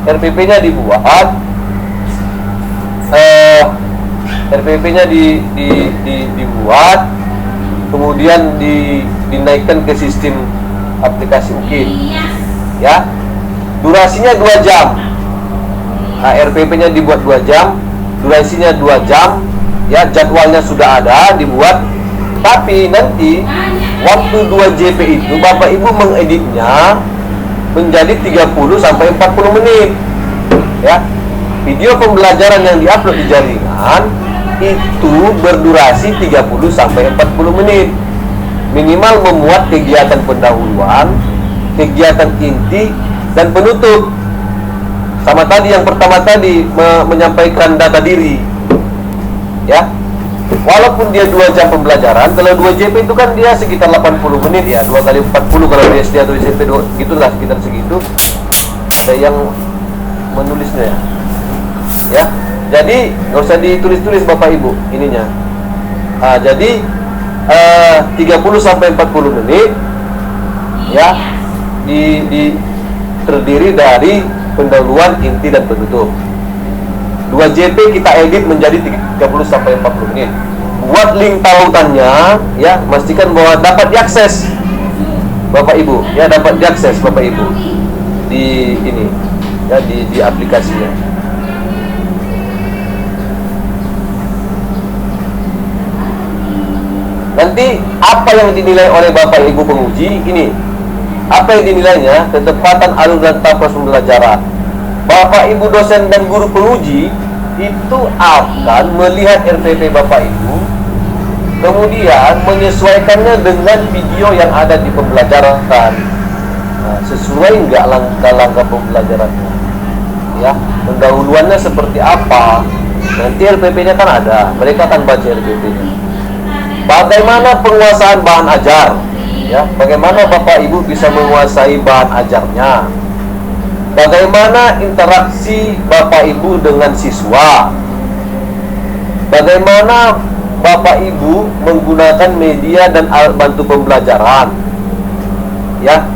S1: RPP-nya dibuat, RPP-nya dibuat, kemudian dinaikkan ke sistem aplikasi UKIN, ya. Durasinya 2 jam. Nah, RPP-nya dibuat 2 jam, durasinya 2 jam, ya. Jadwalnya sudah ada dibuat, tapi nanti waktu 2 JP itu Bapak Ibu mengeditnya menjadi 30 sampai 40 menit, ya. Video pembelajaran yang diupload di jaringan itu berdurasi 30 sampai 40 menit. Minimal memuat kegiatan pendahuluan, kegiatan inti dan penutup. Sama tadi yang pertama tadi menyampaikan data diri, ya. Walaupun dia 2 jam pembelajaran, kalau 2 JP itu kan dia sekitar 80 menit, ya. 2 kali 40 kalau di SD atau SMP, gitulah, sekitar segitu. Saya yang menulisnya, ya. Jadi nggak usah ditulis-tulis Bapak Ibu ininya. Jadi 30 sampai 40 menit, ya, terdiri dari pendahuluan, inti dan penutup. 2 JP kita edit menjadi 30 sampai 40 menit. Buat link tautannya, ya, pastikan bahwa dapat diakses Bapak Ibu, ya, dapat diakses Bapak Ibu di ini, ya, di aplikasinya. Nanti apa yang dinilai oleh Bapak Ibu penguji ini? Apa yang dinilainya? Ketepatan alur dan tahap pembelajaran. Bapak Ibu dosen dan guru penguji itu akan melihat RPP Bapak Ibu, kemudian menyesuaikannya dengan video yang ada di pembelajaran. Nah, sesuai nggak langkah-langkah pembelajarannya, ya, pendahuluannya seperti apa. Nanti RPP-nya kan ada, mereka akan baca RPP-nya. Bagaimana penguasaan bahan ajar, ya, bagaimana Bapak Ibu bisa menguasai bahan ajarnya. Bagaimana interaksi Bapak Ibu dengan siswa? Bagaimana Bapak Ibu menggunakan media dan alat bantu pembelajaran? Ya.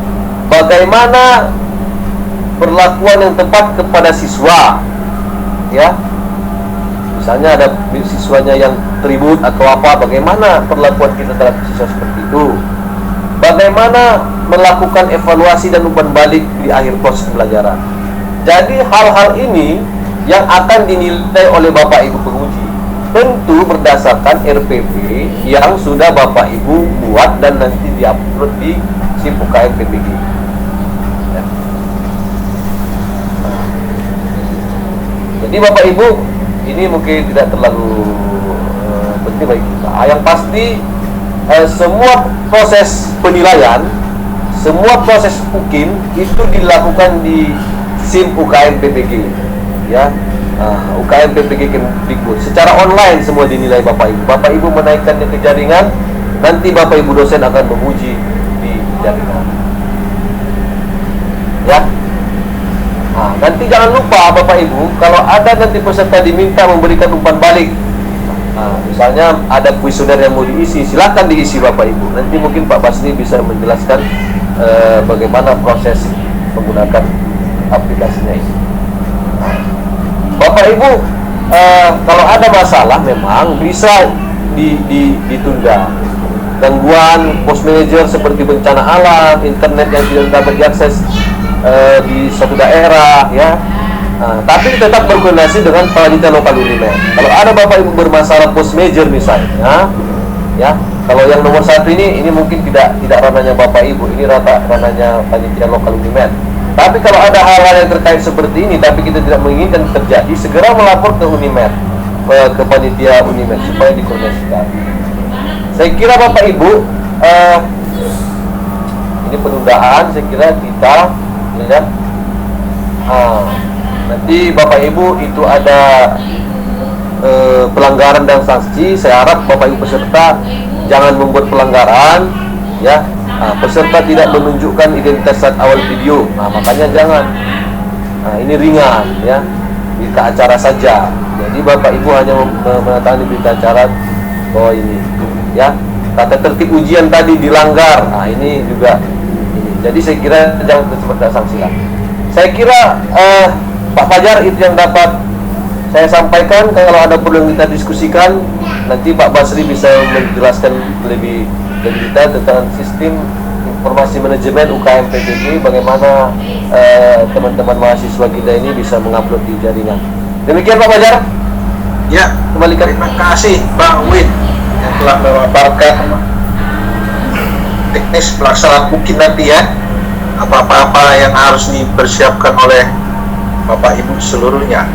S1: Bagaimana perlakuan yang tepat kepada siswa? Ya. Misalnya ada siswanya yang ribut atau apa, bagaimana perlakuan kita terhadap siswa seperti itu? Bagaimana melakukan evaluasi dan umpan balik di akhir proses pembelajaran? Jadi hal-hal ini yang akan dinilai oleh Bapak Ibu penguji, tentu berdasarkan RPP yang sudah Bapak Ibu buat dan nanti diupload di SIM UKM PPG. Ya. Jadi Bapak Ibu, ini mungkin tidak terlalu penting bagi kita. Yang pasti semua proses penilaian, semua proses UKIM itu dilakukan di SIM UKM PPG, ya. UKM PPG Kemdikbud secara online semua dinilai Bapak Ibu. Bapak Ibu menaikkannya ke jaringan, nanti Bapak Ibu dosen akan menguji di jaringan. Ya. Nanti jangan lupa Bapak Ibu, kalau ada nanti peserta diminta memberikan umpan balik. Misalnya ada kuesioner yang mau diisi, silakan diisi Bapak Ibu. Nanti mungkin Pak Basri bisa menjelaskan bagaimana proses menggunakan aplikasinya ini. Bapak Ibu, kalau ada masalah memang bisa ditunda. Gangguan post manager seperti bencana alam, internet yang tidak dapat diakses di suatu daerah, ya. Tapi tetap berkoordinasi dengan panitia lokal UNIMED. Kalau ada Bapak Ibu bermasalah post major misalnya, ya, kalau yang nomor 1 ini mungkin tidak ranahnya Bapak Ibu, ini ranahnya panitia lokal UNIMED. Tapi kalau ada hal-hal yang terkait seperti ini, tapi kita tidak menginginkan terjadi, segera melapor ke UNIMED, ke panitia UNIMED supaya dikoordinasikan. Saya kira Bapak Ibu, ini penundaan, saya kira kita, ya. Nanti Bapak Ibu itu ada pelanggaran dan sanksi. Saya harap Bapak Ibu peserta jangan membuat pelanggaran, ya. Peserta tidak menunjukkan identitas saat awal video, makanya jangan. Ini ringan, ya, berita acara saja. Jadi Bapak Ibu hanya menandatangani berita acara bahwa ini, ya, tata tertib ujian tadi dilanggar. Ini juga ini. Jadi saya kira jangan seperti sanksi lah. Saya kira Pak Fajar itu yang dapat saya sampaikan. Kalau ada perlu yang kita diskusikan, nanti Pak Basri bisa menjelaskan lebih detail tentang sistem informasi manajemen UKM PPG, bagaimana teman-teman mahasiswa kita ini bisa mengupload di jaringan. Demikian Pak Fajar.
S2: Ya,
S1: Kembalikan.
S2: terima kasih Pak Win yang telah memaparkan teknis pelaksanaan UKIM nanti, ya. Apa-apa yang harus dipersiapkan oleh Bapak Ibu seluruhnya.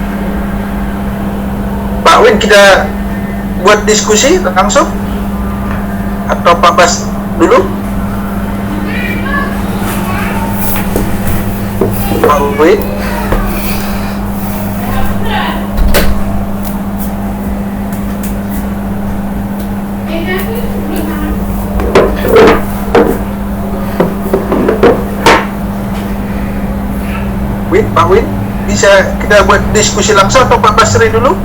S2: Pak Win, kita buat diskusi langsung atau Pak Bas dulu? Pak Win. Pak Win, bisa kita buat diskusi langsung atau Pak Basri dulu?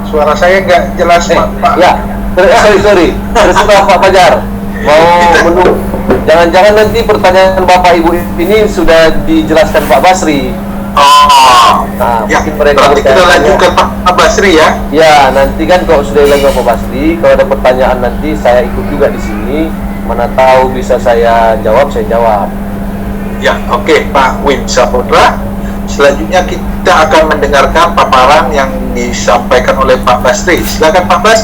S2: Suara saya nggak jelas, Pak.
S1: Ya, sorry. Terus Pak Fajar mau menunggu. Jangan-jangan nanti pertanyaan Bapak Ibu ini sudah dijelaskan Pak Basri. Ya, berarti kita lanjutkan Pak Basri, ya. Ya, nanti kan kalau sudah dilanjutkan Pak Basri, kalau ada pertanyaan nanti saya ikut juga di sini. Mana tahu bisa saya jawab, saya jawab.
S2: Ya, oke, Pak Win Saputra. Selanjutnya kita akan mendengarkan paparan yang disampaikan oleh Pak Basri. Silakan Pak Bas.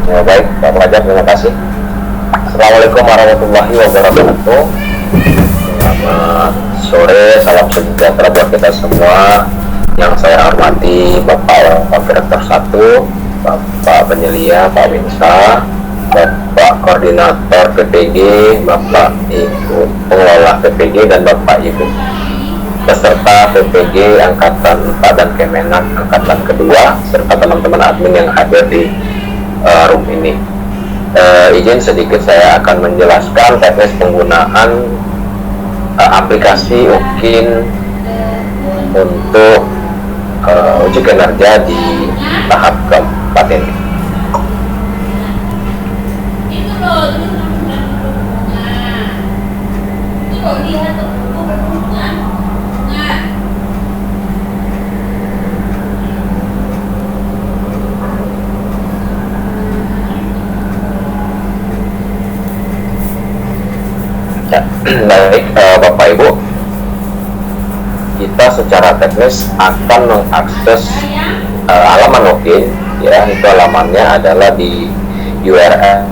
S5: Ya, baik, Pak Fajar, terima kasih. Assalamualaikum warahmatullahi wabarakatuh. Selamat sore, salam sejahtera buat kita semua. Yang saya hormati Bapak Direktur 1, Bapak Penyelia, Pak Winsa, Bapak Koordinator PPG, Bapak Ibu Pengelola PPG, dan Bapak Ibu peserta PPG Angkatan 4 dan Kemenak Angkatan kedua, serta teman-teman admin yang hadir di room ini. Izin sedikit saya akan menjelaskan teknis penggunaan aplikasi UKIM untuk uji kinerja di tahap keempat ini. Ya, baik Bapak Ibu, kita secara teknis akan mengakses halaman login, ya. Itu halamannya adalah di URL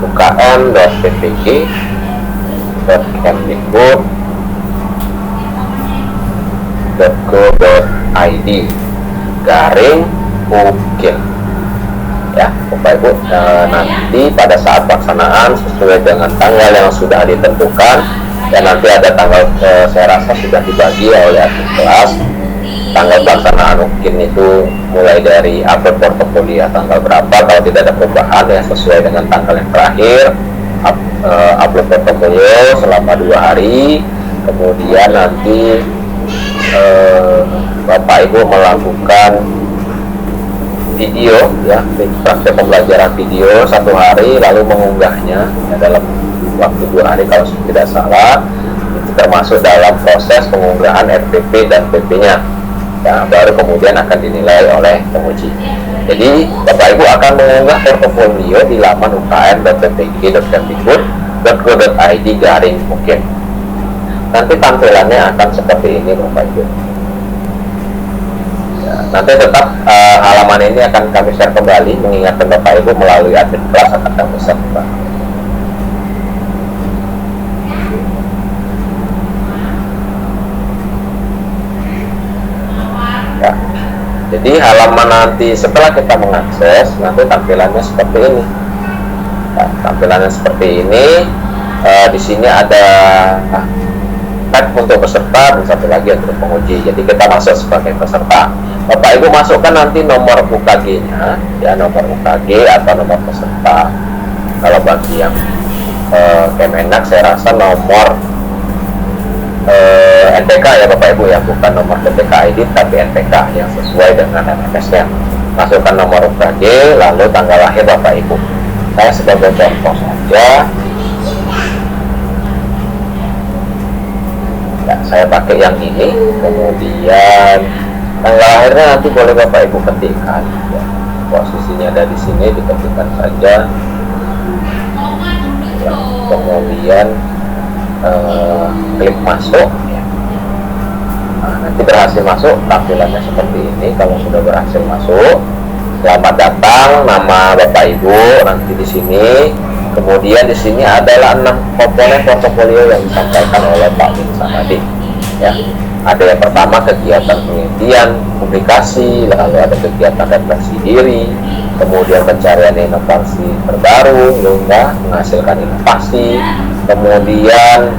S5: ukm.ppg.kemdikbud.go.id /UKIN, ya Bapak Ibu. Nanti pada saat pelaksanaan sesuai dengan tanggal yang sudah ditentukan, dan nanti ada tanggal, saya rasa sudah dibagi oleh admin kelas. Tanggal pelaksanaan UKIN itu mulai dari upload portofolio tanggal berapa, kalau tidak ada perubahan ya sesuai dengan tanggal yang terakhir. Upload portofolio selama 2 hari, kemudian nanti Bapak Ibu melakukan video, ya, praktek pembelajaran video 1 hari, lalu mengunggahnya ya, dalam waktu 2 hari kalau tidak salah. Itu termasuk dalam proses pengunggahan RPP dan PP-nya, ya, baru kemudian akan dinilai oleh penguji. Jadi Bapak Ibu akan mengunggah portofolio di laman ukm.ppg.kemdikbud.go.id /UKIN. Nanti tampilannya akan seperti ini Bapak Ibu. Ya, nanti tetap halaman ini akan kami share kembali, mengingatkan Bapak Ibu melalui admin kelas akan kami share kembali. Ya. Jadi halaman nanti setelah kita mengakses, nanti tampilannya seperti ini. Ya, tampilannya seperti ini. Di sini ada tab untuk peserta dan satu lagi untuk penguji. Jadi kita masuk sebagai peserta. Bapak Ibu masukkan nanti nomor UKG-nya, ya, nomor UKG atau nomor peserta. Kalau bagi yang Kemenak, saya rasa nomor NPK ya Bapak Ibu, ya, bukan nomor PTK ID tapi NPK yang sesuai dengan NMS-nya. Masukkan nomor UKG, lalu tanggal lahir Bapak Ibu. Saya sebagai contoh saja, ya, saya pakai yang ini. Kemudian tanggal lahirnya nanti boleh Bapak Ibu ketikkan, ya. Posisinya ada di sini, diketikkan saja, ya. Kemudian klik masuk, ya. Nah, nanti berhasil masuk, tampilannya seperti ini. Kalau sudah berhasil masuk, selamat datang, nama Bapak Ibu nanti di sini. Kemudian di sini adalah 6 komponen portofolio yang disampaikan oleh Pak Winsa tadi, ya. Ada yang pertama kegiatan penelitian, publikasi, lalu ada kegiatan refleksi diri, kemudian pencarian inovasi terbaru hingga menghasilkan inovasi, kemudian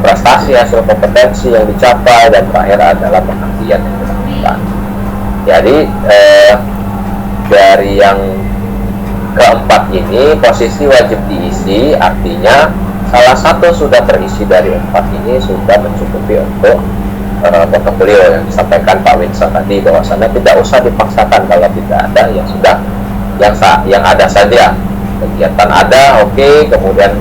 S5: prestasi hasil kompetensi yang dicapai, dan terakhir adalah pengabdian yang dilakukan. Jadi dari yang keempat ini posisi wajib diisi, artinya salah satu sudah terisi dari 4 ini sudah mencukupi untuk portofolio yang disampaikan Pak Winsa tadi, bahwasannya tidak usah dipaksakan. Kalau tidak ada ya sudah, yang ada saja. Kegiatan ada, oke, kemudian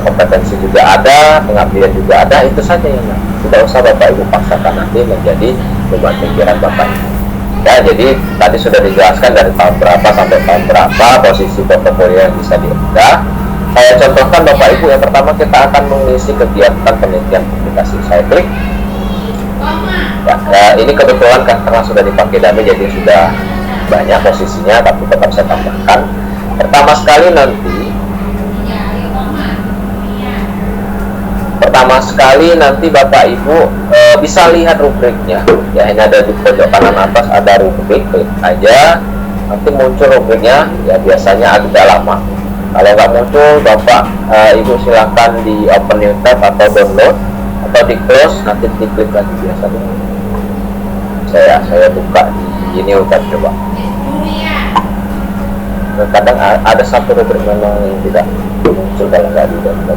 S5: kompetensi juga ada, pengabdian juga ada, itu saja yang tidak usah Bapak Ibu paksakan nanti menjadi beban pikiran Bapak Ibu. Ya, jadi tadi sudah dijelaskan dari tahun berapa sampai tahun berapa posisi portofolio yang bisa diunggah. Saya contohkan Bapak Ibu, yang pertama kita akan mengisi kegiatan penelitian publikasi. Saya klik. Ya, ini kebetulan karena sudah dipakai dummy jadi sudah banyak posisinya, tapi tetap saya tambahkan. Pertama sekali nanti Bapak Ibu bisa lihat rubriknya, ya. Ini ada di pojok kanan atas, ada rubrik, klik aja, nanti muncul rubriknya, ya, biasanya agak lama. Kalau nggak muncul, Bapak Ibu silakan di open new tab atau download, atau di close, nanti diklik lagi biasanya. Saya buka di ini tab coba. Kadang ada satu rubrik memang yang tidak muncul kalau nggak di download.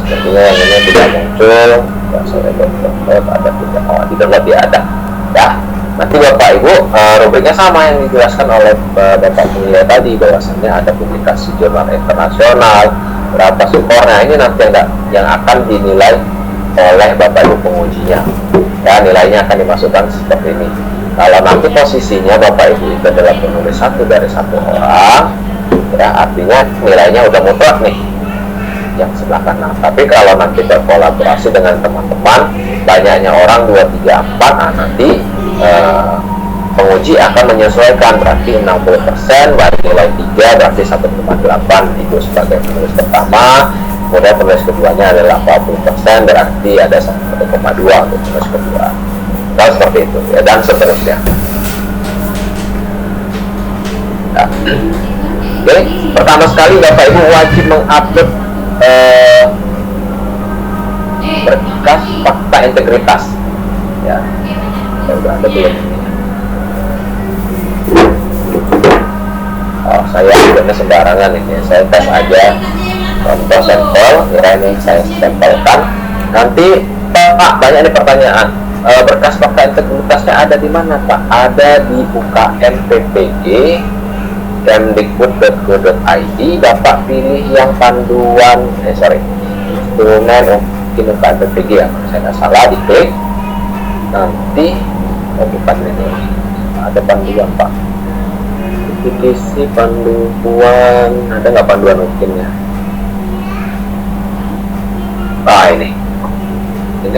S5: Tentunya yang ini tidak muncul, ya saya download, ada tidak, oh di download dia ada, ya. Nanti Bapak Ibu rubriknya sama yang dijelaskan oleh Bapak penilai tadi, bahwasannya ada publikasi jurnal internasional, berapa skornya, ini nanti yang akan dinilai oleh Bapak Ibu pengujinya, ya nilainya akan dimasukkan seperti ini. Kalau nanti posisinya Bapak Ibu itu adalah penulis 1 dari 1 orang, ya artinya nilainya udah mutlak nih yang sebelah kanan. Tapi kalau nanti berkolaborasi dengan teman-teman, banyaknya orang 2, 3, 4, nah nanti penguji akan menyesuaikan, berarti 60% dari nilai 3 berarti 1,8 itu sebagai penulis pertama, kemudian penulis keduanya adalah 40%, berarti ada 1,2 untuk penulis kedua, nah seperti itu ya, dan seterusnya. Nah, oke, pertama sekali Bapak Ibu wajib mengupload berkas fakta integritas, ya udah ada belum? Oh, saya sebenarnya sembarangan ini, saya tes aja contoh sampel, ya ini saya stempelkan. Nanti Pak, banyak nih pertanyaan, berkas fakta integritasnya ada di mana Pak? Ada di UKM PPG kemdikbud.go.id. Bapak pilih yang panduan, instrumen mungkin UKM PPG ya, kalau saya nggak salah, diklik. Nanti bukan ini, ada panduan Pak, isi panduan, ada nggak panduan mungkinnya? Nah ini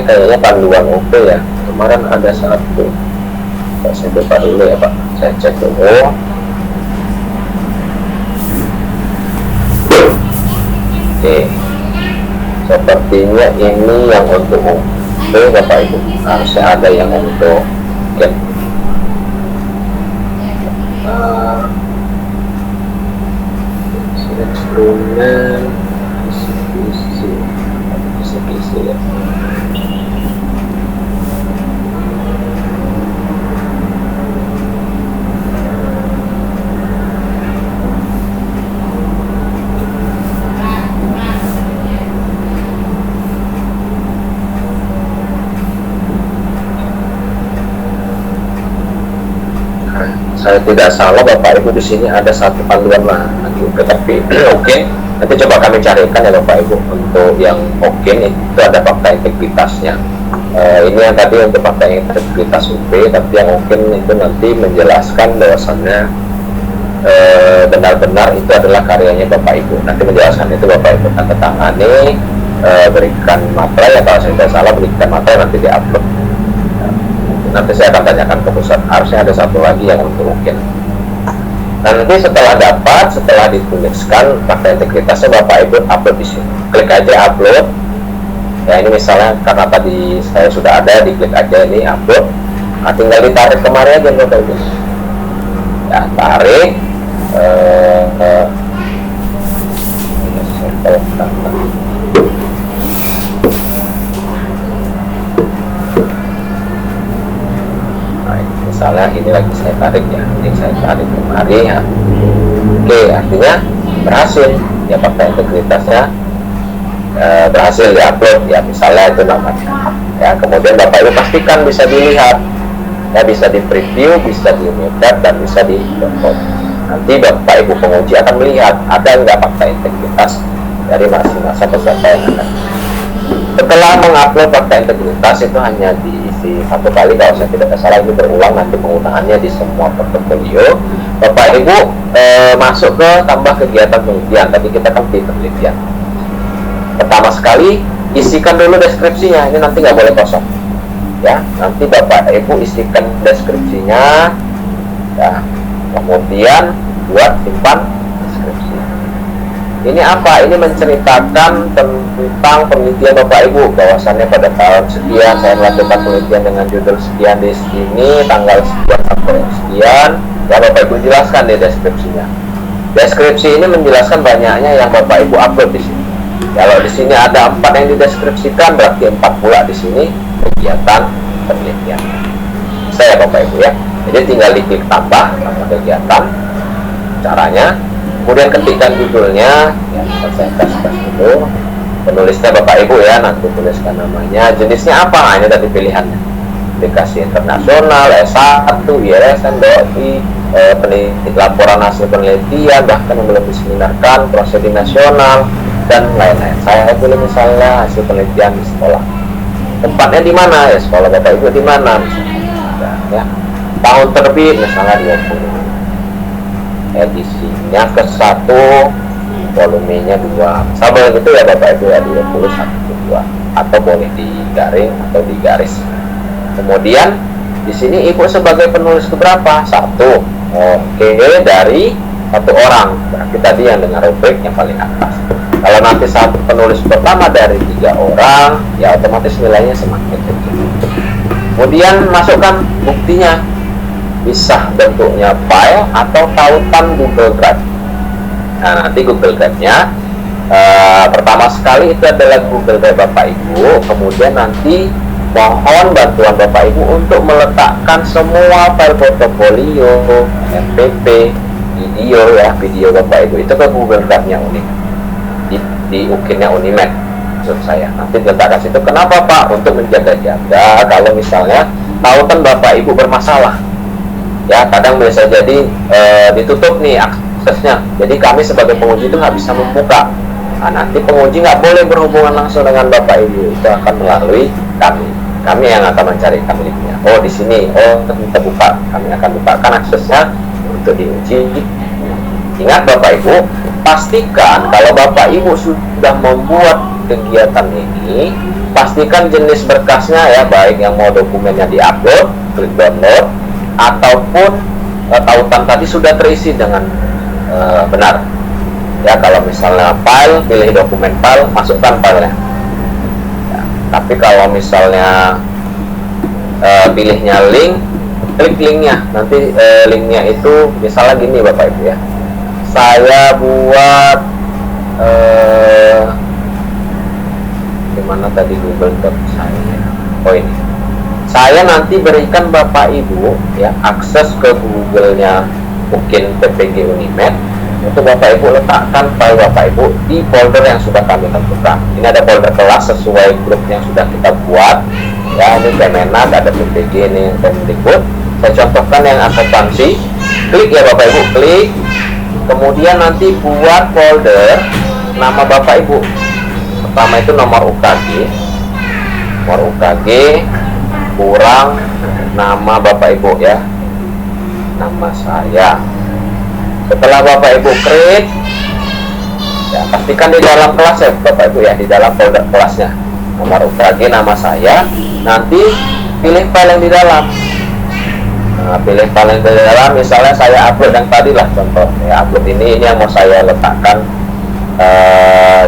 S5: kayaknya panduan UP ya, kemarin ada satu, saya buka dulu ya Pak, saya cek dulu. Oke, sepertinya ini yang untuk UP Bapak Ibu, harusnya ada yang untuk instrumen isi ya. Saya tidak salah Bapak Ibu, di sini ada satu panduan lagi, tapi oke. Nanti coba kami carikan ya Bapak Ibu untuk yang oke itu ada fakta integritasnya. Ini yang tadi untuk fakta integritas UP, tapi yang mungkin itu nanti menjelaskan bahwasannya benar-benar itu adalah karyanya Bapak Ibu. Nanti menjelaskan itu Bapak Ibu tanda tangani, berikan materai, kalau saya tidak salah berikan materai nanti diupload. Nanti saya akan tanyakan ke pusat, harusnya ada satu lagi yang untuk mungkin. Nanti setelah dapat, setelah dituliskan fakta integritasnya, Bapak Ibu upload di sini. Klik aja upload. Ya ini misalnya karena tadi saya sudah ada, diklik aja ini upload. Nah, tinggal ditarik kemari aja Bapak Ibu. Ya tarik. Misalnya ini lagi saya tarik ya, ini saya tarik kemari ya. Oke, artinya berhasil ya, fakta integritasnya berhasil diupload ya, misalnya itu namanya ya. Kemudian Bapak Ibu pastikan bisa dilihat ya, bisa di preview, bisa di mute, dan bisa di download. Nanti Bapak Ibu penguji akan melihat ada nggak fakta integritas dari masing-masing peserta yang akan. Setelah mengupload fakta integritas itu hanya diisi satu kali, kalau saya tidak salah itu berulang, nanti penggunaannya di semua portofolio. Bapak Ibu masuk ke tambah kegiatan penelitian, tadi kita kan di penelitian. Pertama sekali isikan dulu deskripsinya, ini nanti nggak boleh kosong ya, nanti Bapak Ibu isikan deskripsinya ya, kemudian buat simpan deskripsi. Ini apa? Ini menceritakan tentang penelitian Bapak Ibu, bahwasannya pada tahun sekian saya melakukan penelitian dengan judul sekian di sini, tanggal sekian sampai sekian. Ya Bapak Ibu jelaskan di deskripsinya. Deskripsi ini menjelaskan banyaknya yang Bapak Ibu upload di sini. Kalau di sini ada 4 yang dideskripsikan, berarti 4 pula di sini kegiatan penelitian. Saya Bapak Ibu ya. Jadi tinggal diklik tambah kegiatan. Caranya, kemudian ketikkan judulnya, ya saya kasih dulu. penulisnya Bapak Ibu ya, nanti tuliskan namanya, jenisnya apa, nah, ini tadi pilihannya, aplikasi internasional, S1, IRSN, DOI, laporan hasil penelitian, bahkan yang belum diseminarkan, prosedur nasional, dan lain-lain. Saya pilih misalnya hasil penelitian di sekolah. Tempatnya di mana ya, sekolah Bapak Ibu di mana misalnya, ya. Tahun terbit misalnya 20, edisinya ke-1, volumenya 2, sama gitu ya Bapak Ibu ya, 20 1 2, atau boleh digaring atau digaris. Kemudian di sini Ibu sebagai penulis keberapa? 1. Oke, dari 1 orang, berarti tadi yang dengan rubrik yang paling atas. Kalau nanti penulis pertama dari 3 orang, ya otomatis nilainya semakin kecil. Kemudian masukkan buktinya, bisa bentuknya file atau tautan Google Drive. Nah, nanti Google Drive-nya pertama sekali itu adalah Google Drive Bapak Ibu, kemudian nanti mohon bantuan Bapak Ibu untuk meletakkan semua file portofolio, MPP, video ya, video Bapak Ibu itu ke Google Drive-nya Unimed, di UKIN-nya Unimed maksud saya. Nanti letakkan situ. Kenapa Pak? Untuk menjaga-jaga kalau misalnya tautan Bapak Ibu bermasalah. Ya, kadang bisa jadi ditutup nih aksesnya. Jadi kami sebagai penguji itu nggak bisa membuka. Nah, nanti penguji nggak boleh berhubungan langsung dengan Bapak Ibu. Itu akan melalui kami. Kami yang akan mencarikan linknya. Oh, di sini. Oh, kita buka. Kami akan bukakan aksesnya untuk diuji. Ingat Bapak Ibu, pastikan kalau Bapak Ibu sudah membuat kegiatan ini, pastikan jenis berkasnya ya, baik yang mau dokumennya diupload, klik download, ataupun tautan tadi sudah terisi dengan benar. Ya, kalau misalnya file, pilih dokumen file, masukkan filenya. Ya, tapi kalau misalnya pilihnya link, klik linknya. Nanti linknya itu misalnya gini Bapak Ibu ya. Saya buat gimana tadi Google Doc saya. Oh ini. Saya nanti berikan Bapak Ibu ya akses ke Google-nya mungkin PPG Unimed. Untuk Bapak Ibu letakkan file Bapak Ibu di folder yang sudah kami tentukan. Ini ada folder kelas sesuai grup yang sudah kita buat. Ya, ini Kemenak, ada PPG, ini yang Kemdikbud. Saya contohkan yang akuntansi. Klik ya Bapak Ibu, klik. Kemudian nanti buat folder nama Bapak Ibu. Pertama itu nomor UKG. Nomor UKG kurang nama Bapak Ibu ya, nama saya. Setelah Bapak Ibu create ya, pastikan di dalam kelas ya Bapak Ibu ya, di dalam folder kelasnya nomor UKG, nama saya. Nanti pilih file yang di dalam. Nah, pilih file yang di dalam, misalnya saya upload yang tadi lah contoh ya, upload ini yang mau saya letakkan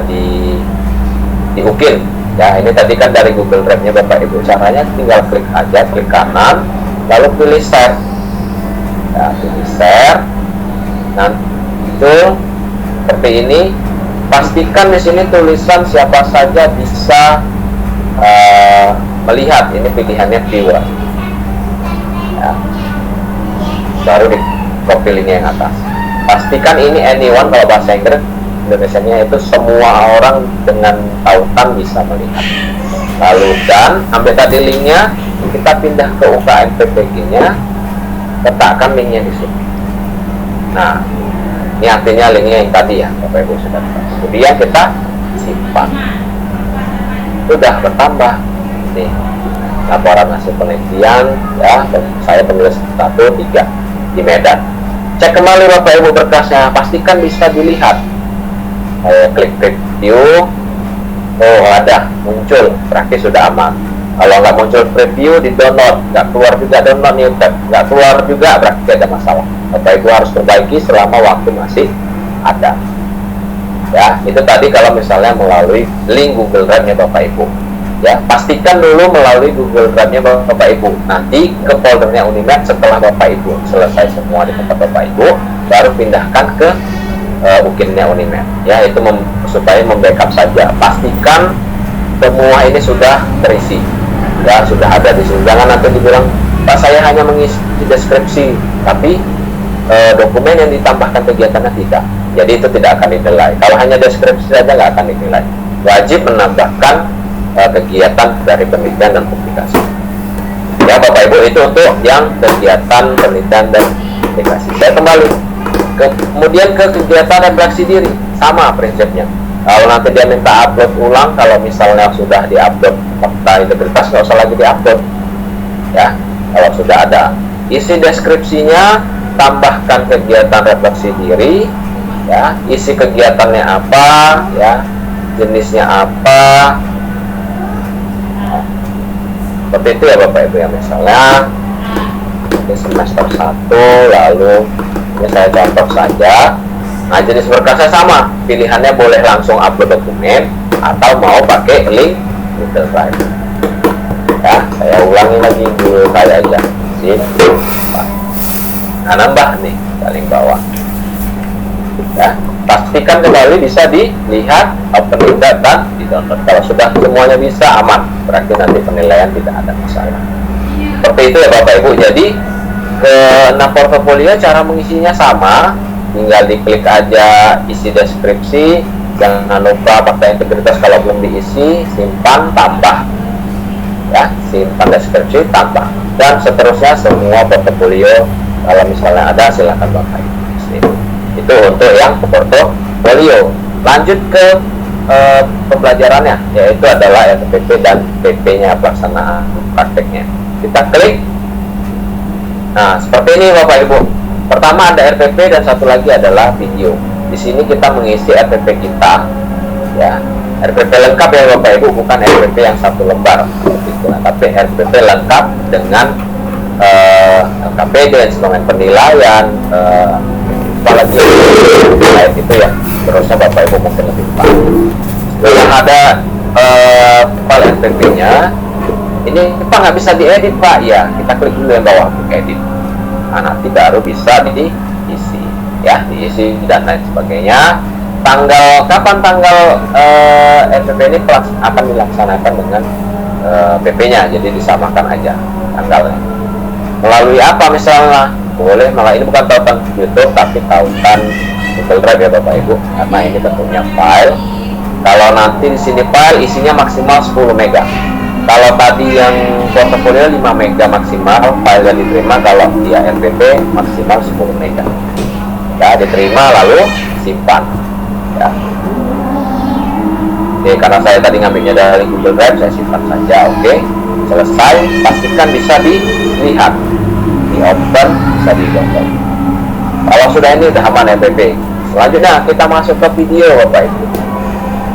S5: di UKIN. Ya, ini tadi kan dari Google Drive-nya Bapak Ibu. Caranya tinggal klik aja, klik kanan, lalu pilih share. Ya, pilih share. Nanti itu seperti ini. Pastikan di sini tulisan siapa saja bisa melihat. Ini pilihannya viewer. Ya. Baru di copy link yang atas. Pastikan ini anyone, kalau bahasa Inggris Indonesianya itu semua orang dengan tautan bisa melihat. Lalu dan ambil tadi linknya, kita pindah ke UKM PPG-nya, letakkan linknya di sini. Nah, ini artinya linknya yang tadi ya, Bapak Ibu sudah. Kemudian kita simpan. Sudah bertambah. Nih, laporan hasil penelitian ya, saya penulis 1, 3 di Medan. Cek kembali Bapak Ibu berkasnya, pastikan bisa dilihat. Klik preview. Oh, ada muncul, berarti sudah aman. Kalau nggak muncul preview, di download, nggak keluar juga download nih, nggak keluar juga, berarti ada masalah. Bapak Ibu harus perbaiki selama waktu masih ada. Ya, itu tadi kalau misalnya melalui link Google Drive-nya Bapak Ibu. Ya, pastikan dulu melalui Google Drive-nya Bapak Ibu. Nanti ke foldernya Unimed setelah Bapak Ibu selesai semua di tempat Bapak Ibu, baru pindahkan ke UKIN-nya Unimed. Ya, itu supaya membackup saja. Pastikan semua ini sudah terisi. Ya, sudah ada di sini. Jangan nanti dibilang, Pak, saya hanya mengisi deskripsi, tapi dokumen yang ditambahkan kegiatannya tidak. Jadi itu tidak akan dinilai. Kalau hanya deskripsi saja nggak akan dinilai. wajib menambahkan kegiatan dari penelitian dan publikasi. Ya Bapak Ibu, itu untuk yang kegiatan penelitian dan publikasi. Saya kembali kemudian ke kegiatan refleksi diri, sama prinsipnya. Kalau nanti dia minta upload ulang, kalau misalnya sudah diupload fakta integritas, nggak usah lagi diupload ya. Kalau sudah ada isi deskripsinya, tambahkan kegiatan refleksi diri ya, isi kegiatannya apa ya, jenisnya apa. Seperti itu ya Bapak Ibu ya. Misalnya di semester 1, lalu ini saya contoh saja. Nah, jenis berkasnya sama, pilihannya boleh langsung upload dokumen atau mau pakai link Google Drive. Ya, saya ulangi lagi dulu kali aja. Sini. Nah, nambah nih paling bawah. Ya, pastikan kembali bisa dilihat, open data, di-download. Kalau sudah semuanya bisa, aman, berarti nanti penilaian tidak ada masalah. Seperti itu ya Bapak Ibu. Jadi ke portofolio cara mengisinya sama, tinggal diklik aja isi deskripsi, jangan lupa fakta integritas kalau belum diisi, simpan, tambah ya, simpan deskripsi, tambah, dan seterusnya semua portofolio kalau misalnya ada silakan Bapak Ibu. Itu untuk yang portofolio. Lanjut ke pembelajarannya, yaitu adalah RPP dan PP-nya, pelaksanaan prakteknya. Kita klik. Nah, seperti ini Bapak Ibu. Pertama ada RPP dan satu lagi adalah video. Di sini kita mengisi RPP kita, ya. RPP lengkap ya Bapak Ibu, bukan RPP yang satu lembar, tapi RPP lengkap dengan LKPD, instrumen penilaian, apalagi lain itu ya. Terusnya Bapak Ibu mungkin lebih paham. Yang ada file RPP-nya. Ini Pak nggak bisa diedit Pak, ya kita klik dulu yang bawah untuk edit. Nah, nanti baru bisa diisi ya, diisi dan lain sebagainya. Kapan tanggal RPP ini akan dilaksanakan dengan PP-nya, jadi disamakan aja tanggalnya. Melalui apa misalnya? Boleh melalui, ini bukan tautan YouTube tapi tautan Google Drive ya Bapak Ibu, karena ini bentuknya file. Kalau nanti di sini file isinya maksimal 10 mega. Kalau tadi yang portofolio 5 mega maksimal file yang diterima, kalau dia RPP maksimal 10 mega. Ya, diterima lalu simpan. Ya. Oke, karena saya tadi ngambilnya dari Google Drive, saya simpan saja. Oke, selesai. Pastikan bisa dilihat, di open, bisa di-download. Kalau sudah ini udah aman RPP. Selanjutnya kita masuk ke video Bapak Ibu.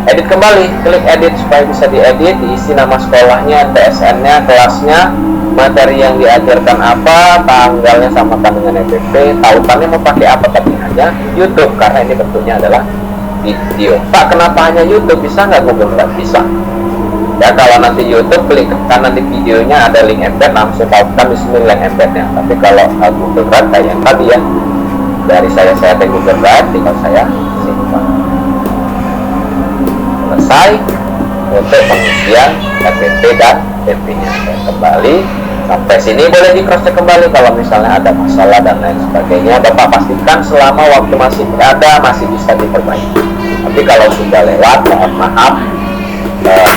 S5: Edit kembali, klik edit supaya bisa diedit, diisi nama sekolahnya, TSN-nya, kelasnya, materi yang diajarkan apa, tanggalnya samakan dengan RPP, tautannya mau pakai apa, tapi hanya YouTube karena ini bentuknya adalah video. Pak, kenapa hanya YouTube? Bisa nggak Google Drive? Bisa. Ya, kalau nanti YouTube klik kanan di videonya ada link embed, langsung tautkan di sini link embednya. Tapi kalau Google Drive kayak yang tadi ya, dari saya di Google Drive, tinggal saya simpan. Selesai untuk pengisian RPP dan PP-nya. Kembali sampai sini boleh di cross check kembali kalau misalnya ada masalah dan lain sebagainya. Bapak pastikan selama waktu masih ada, masih bisa diperbaiki. Tapi kalau sudah lewat, mohon maaf,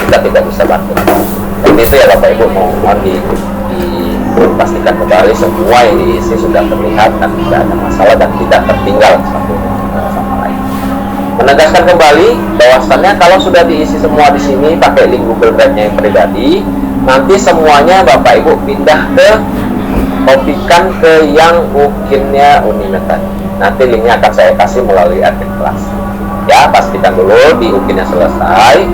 S5: kita tidak bisa bantu. Dan itu ya Bapak Ibu, mohon dipastikan kembali semua yang diisi sudah terlihat dan tidak ada masalah dan tidak tertinggal satu sama lain. Menegaskan kembali bahwasannya kalau sudah diisi semua di sini pakai link Google Drive-nya yang pribadi, nanti semuanya Bapak Ibu pindah kopikan ke yang UKIN-nya Unimed tadi. Nanti linknya akan saya kasih melalui admin kelas. Ya, pastikan dulu di UKIN-nya selesai.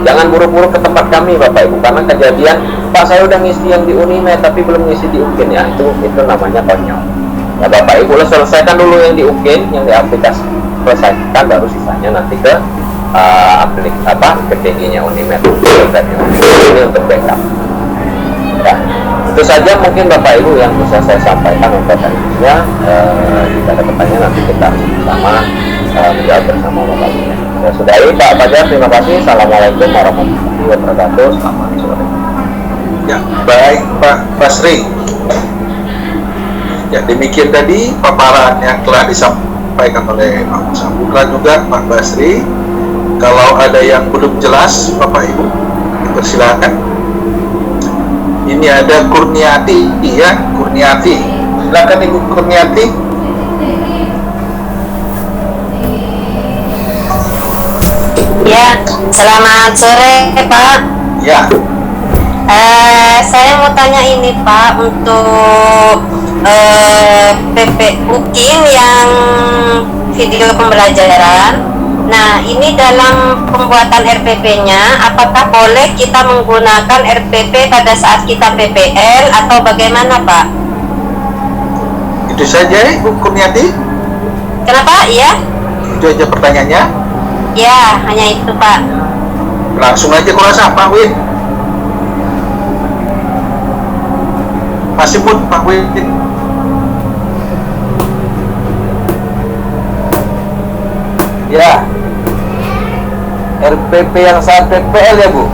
S5: Jangan buru-buru ke tempat kami Bapak Ibu, karena kejadian Pak saya udah ngisi yang di Unimed tapi belum ngisi di UKIN, ya itu namanya konyol. Ya Bapak Ibu, selesaikan dulu yang di UKIN, yang di aplikasi, selesaikan baru sisanya nanti ke ke TG-nya Unimed. Ini untuk backup. Ya, itu saja mungkin Bapak Ibu yang bisa saya sampaikan untuk hari ini. Jika ada pertanyaan nanti kita sama menjawab bersama Bapak Ibu. Ya, sudahi Pak Fajar, terima kasih. Assalamualaikum warahmatullahi wabarakatuh. Selamat sore.
S2: Ya, baik Pak Basri. Ya, demikian tadi paparan yang telah disampaikan oleh Pak Samudra juga Pak Basri Kalau ada yang belum jelas, Bapak Ibu, dipersilakan. Ini ada Kurniati, ya, Kurniati. Silakan Ibu Kurniati.
S6: Ya, selamat sore Pak.
S2: Ya,
S6: Saya mau tanya ini Pak, untuk PP UKIM yang video pembelajaran. Nah, ini dalam pembuatan RPP-nya, apakah boleh kita menggunakan RPP pada saat kita PPL atau bagaimana Pak?
S2: itu saja Ibu Kurniati.
S6: Kenapa? Iya?
S2: Itu aja pertanyaannya.
S6: Ya, hanya itu Pak.
S2: Langsung aja kurasa Pak Win. Masih pun Pak Win.
S1: Ya. RPP yang saat PPL ya, Bu?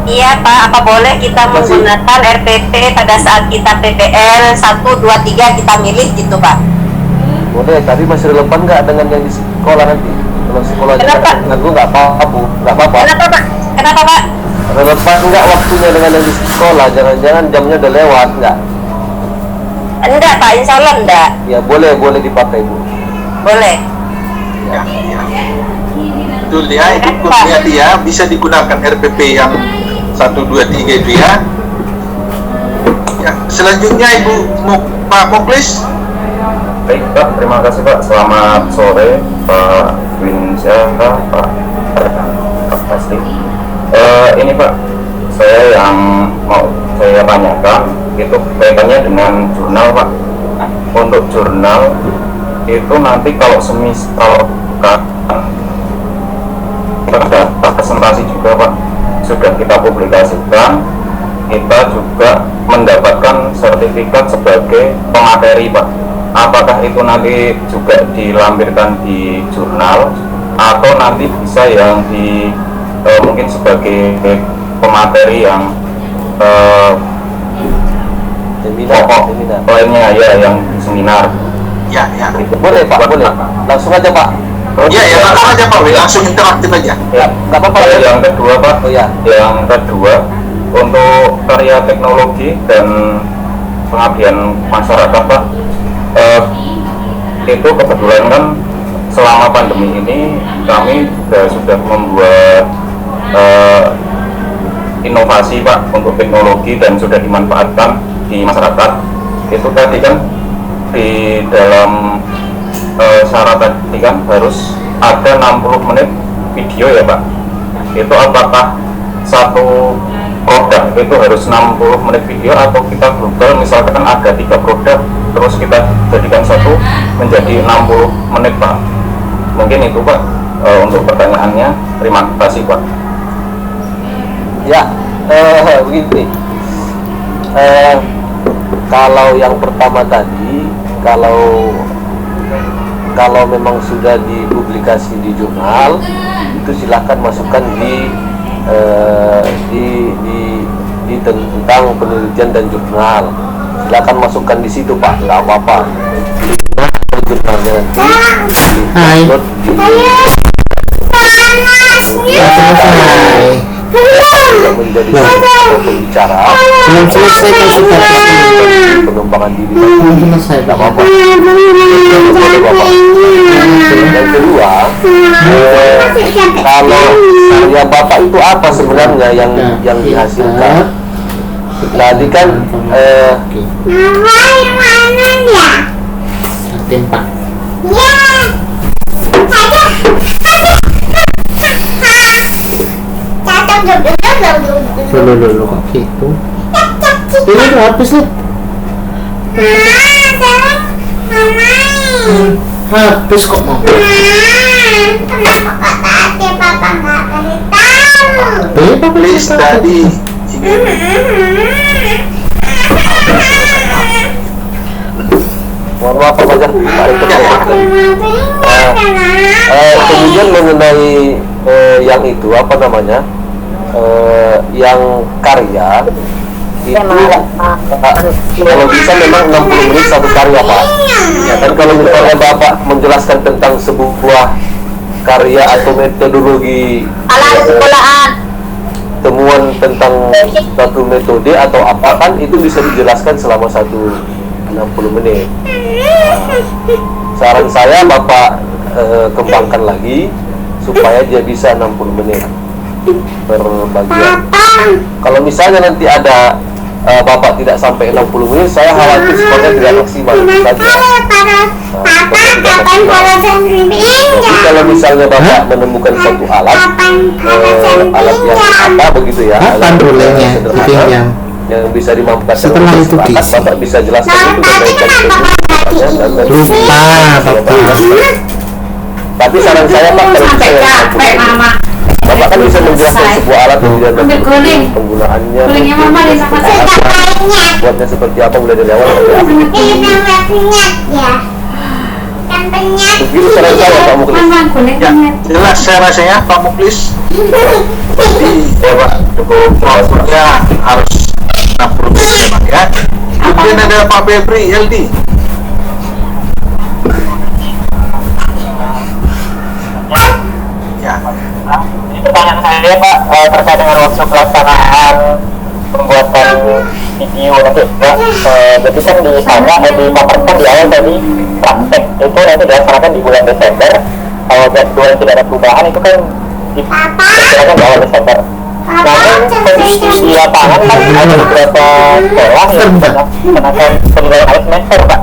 S6: Iya Pak, apa boleh kita
S1: Masih-
S6: menggunakan RPP pada saat kita PPL 1, 2, 3 kita milih gitu Pak?
S1: Boleh, tapi masih relevan nggak dengan yang di sekolah nanti? Kalau sekolahnya
S6: Kenapa?
S1: nganggu nggak apa-apa, Bu. Nggak apa-apa.
S6: Kenapa Pak? Kenapa Pak?
S1: Relevan nggak waktunya dengan yang di sekolah? Jangan-jangan jamnya udah lewat, nggak?
S6: Enggak Pak, insya Allah enggak.
S1: Ya boleh dipakai, Bu.
S6: Boleh.
S2: Ya, ya. Betul ya, Ibu Kurniati ya, bisa digunakan RPP yang 1, 2, 3 itu ya. Ya, selanjutnya Pak Muklis.
S5: Baik Pak, terima kasih Pak. Selamat sore Pak Winsya, Pak Pasti. Ini Pak, saya yang mau saya tanyakan itu kaitannya dengan jurnal Pak. Untuk jurnal itu nanti kalau semisal kita presentasi juga Pak, sudah kita publikasikan, kita juga mendapatkan sertifikat sebagai pemateri Pak. Apakah itu nanti juga dilampirkan di jurnal atau nanti bisa yang di mungkin sebagai pemateri yang pokok lainnya ya, yang di seminar.
S2: Ya, ya.
S1: Boleh, Pak, boleh. Langsung aja, Pak.
S2: Ya, ya, langsung aja Pak Win, langsung interaktif aja.
S5: Ya,
S1: Nggak apa-apa.
S5: yang kedua Pak,
S1: Oh ya.
S5: yang kedua untuk karya teknologi dan pengabdian masyarakat Pak, itu kebetulan kan selama pandemi ini kami juga sudah membuat inovasi Pak untuk teknologi dan sudah dimanfaatkan di masyarakat. Itu tadi kan di dalam syarat tadi kan harus ada 60 menit video ya Pak. Itu apakah satu produk itu harus 60 menit video atau kita global misalkan ada 3 produk terus kita jadikan satu menjadi 60 menit Pak? Mungkin itu Pak untuk pertanyaannya. Terima kasih Pak.
S1: Ya, begini. Kalau yang pertama tadi, kalau memang sudah dipublikasi di jurnal, itu silakan masukkan di tentang penelitian dan jurnal. Silakan masukkan di situ Pak, nggak apa-apa. Jurnalnya nanti di-upload di yang menjadi sebuah pembicara
S4: Belum selesai kan sudah
S1: pengembangan diri.
S4: belum selesai
S1: Nggak
S4: Pak.
S1: apa-apa. Boleh, Bapak. Yang kedua, kalau karya Bapak itu apa sebenarnya yang dihasilkan? Tadi kan
S4: Oke. Tim Pak. Dulu kok gitu. Ini udah habis nih. Habis kok mau.
S2: Please tadi
S1: mohon maaf Pak Fajar, Pak Rektor. Kemudian mengenai yang itu apa namanya, yang karya itu kalau bisa memang 60 menit satu karya Pak. Ya kan, kalau misalnya Bapak menjelaskan tentang sebuah
S7: karya atau metodologi
S6: Alat sekolahan.
S7: temuan tentang satu metode atau apa kan itu bisa dijelaskan selama 60 menit. Saran saya Bapak kembangkan lagi supaya dia bisa 60 menit per bagian. Kalau misalnya nanti ada Bapak tidak sampai 60 menit, saya khawatir sebenarnya tidak maksimal saja. Jadi kalau misalnya Bapak menemukan satu alat yang apa begitu ya,
S4: Kapan rulenya? Itu
S7: yang bisa dimanfaatkan
S4: setelah
S7: oleh
S4: itu
S7: masyarakat,
S4: diisi.
S7: Bapak bisa jelaskan itu dan baikkan
S4: Lupa, Bapak.
S7: tapi saran saya Pak, kalau misalnya Bapak kan bisa menjelaskan sebuah alat kemudian penggunaannya, buatnya seperti apa mulai dari awal sampai akhir. Begitu saran saya Pak Muklis.
S2: Ya, jelas saya rasanya Pak Muklis. Jadi Pak waktunya harus 60 menit memang ya. Kemudian ada Pak Febri LD. Ya.
S5: Ini pertanyaan saya Pak terkait dengan waktu pelaksanaan pembuatan video nanti Pak. Jadi kan di sana dipaparkan di awal tadi praktek itu nanti dilaksanakan di bulan Desember. Kalau jadwal tidak ada perubahan itu kan dilaksanakan di awal Desember. Namun kondisi di lapangan kan ada beberapa sekolah yang melaksanakan penilaian akhir semester Pak.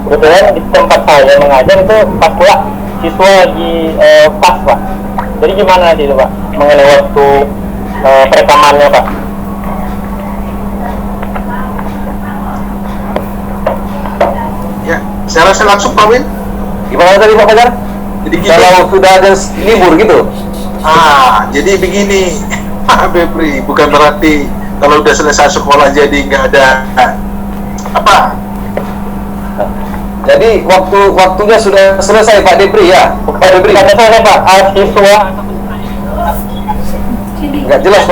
S5: Kebetulan di tempat saya mengajar itu pas pula siswa lagi pas Pak. Jadi gimana nanti itu Pak mengenai waktu perekamannya Pak?
S2: Ya, saya rasa langsung Pak Win.
S7: Gimana tadi Pak Fajar?
S2: Jadi gini.
S7: Kalau sudah ada libur gitu?
S2: Jadi begini Pak Febri, bukan berarti kalau udah selesai sekolah jadi nggak ada apa?
S7: Jadi waktunya sudah selesai Pak Depri ya? Pak Depri?
S5: Kata saya Pak, siswa
S7: Nggak jelas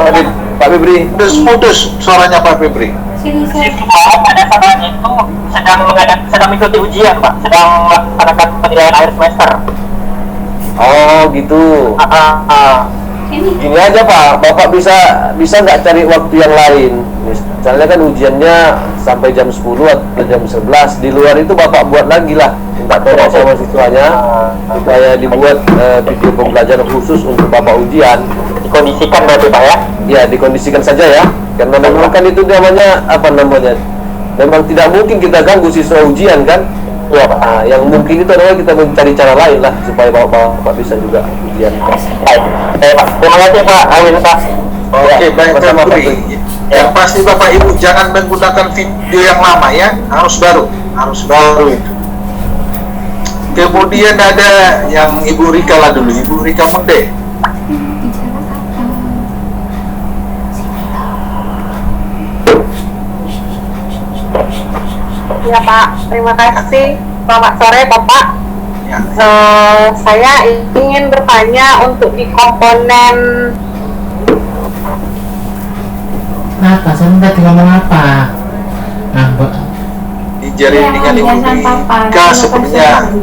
S7: Pak Depri.
S2: Putus suaranya Pak Febri.
S5: siswa pada saat itu sedang mengikuti ujian Pak, sedang melaksanakan penilaian akhir semester.
S7: Oh gitu. Gini aja Pak, Bapak bisa nggak cari waktu yang lain? Misalnya kan ujiannya sampai jam 10 atau jam 11. Di luar itu Bapak buat lagi lah, minta tolong sama siswanya supaya dibuat video pembelajaran khusus untuk Bapak ujian.
S5: Dikondisikan berarti Pak ya?
S7: Ya, dikondisikan saja ya. Karena memang kan itu namanya apa namanya? Memang tidak mungkin kita ganggu siswa ujian kan?
S5: Iya Pak.
S7: Nah, yang mungkin itu adalah kita mencari cara lain lah supaya Bapak bisa juga ujian.
S5: Baik, Pak. Terima kasih Pak Awin Pak.
S2: Oke, baik Pak
S7: sama-sama,
S2: Febri. Yang pasti Bapak Ibu jangan menggunakan video yang lama ya, harus baru itu. Kemudian ada yang Ibu Rika lah dulu, Ibu Rika Monde.
S8: Ya Pak, terima kasih. Selamat sore Bapak.
S2: Ya.
S8: Saya ingin bertanya untuk di komponen
S4: Apa? Saya minta ngomong apa? Mbak.
S2: Di jaringan Ibu Rika sebenarnya.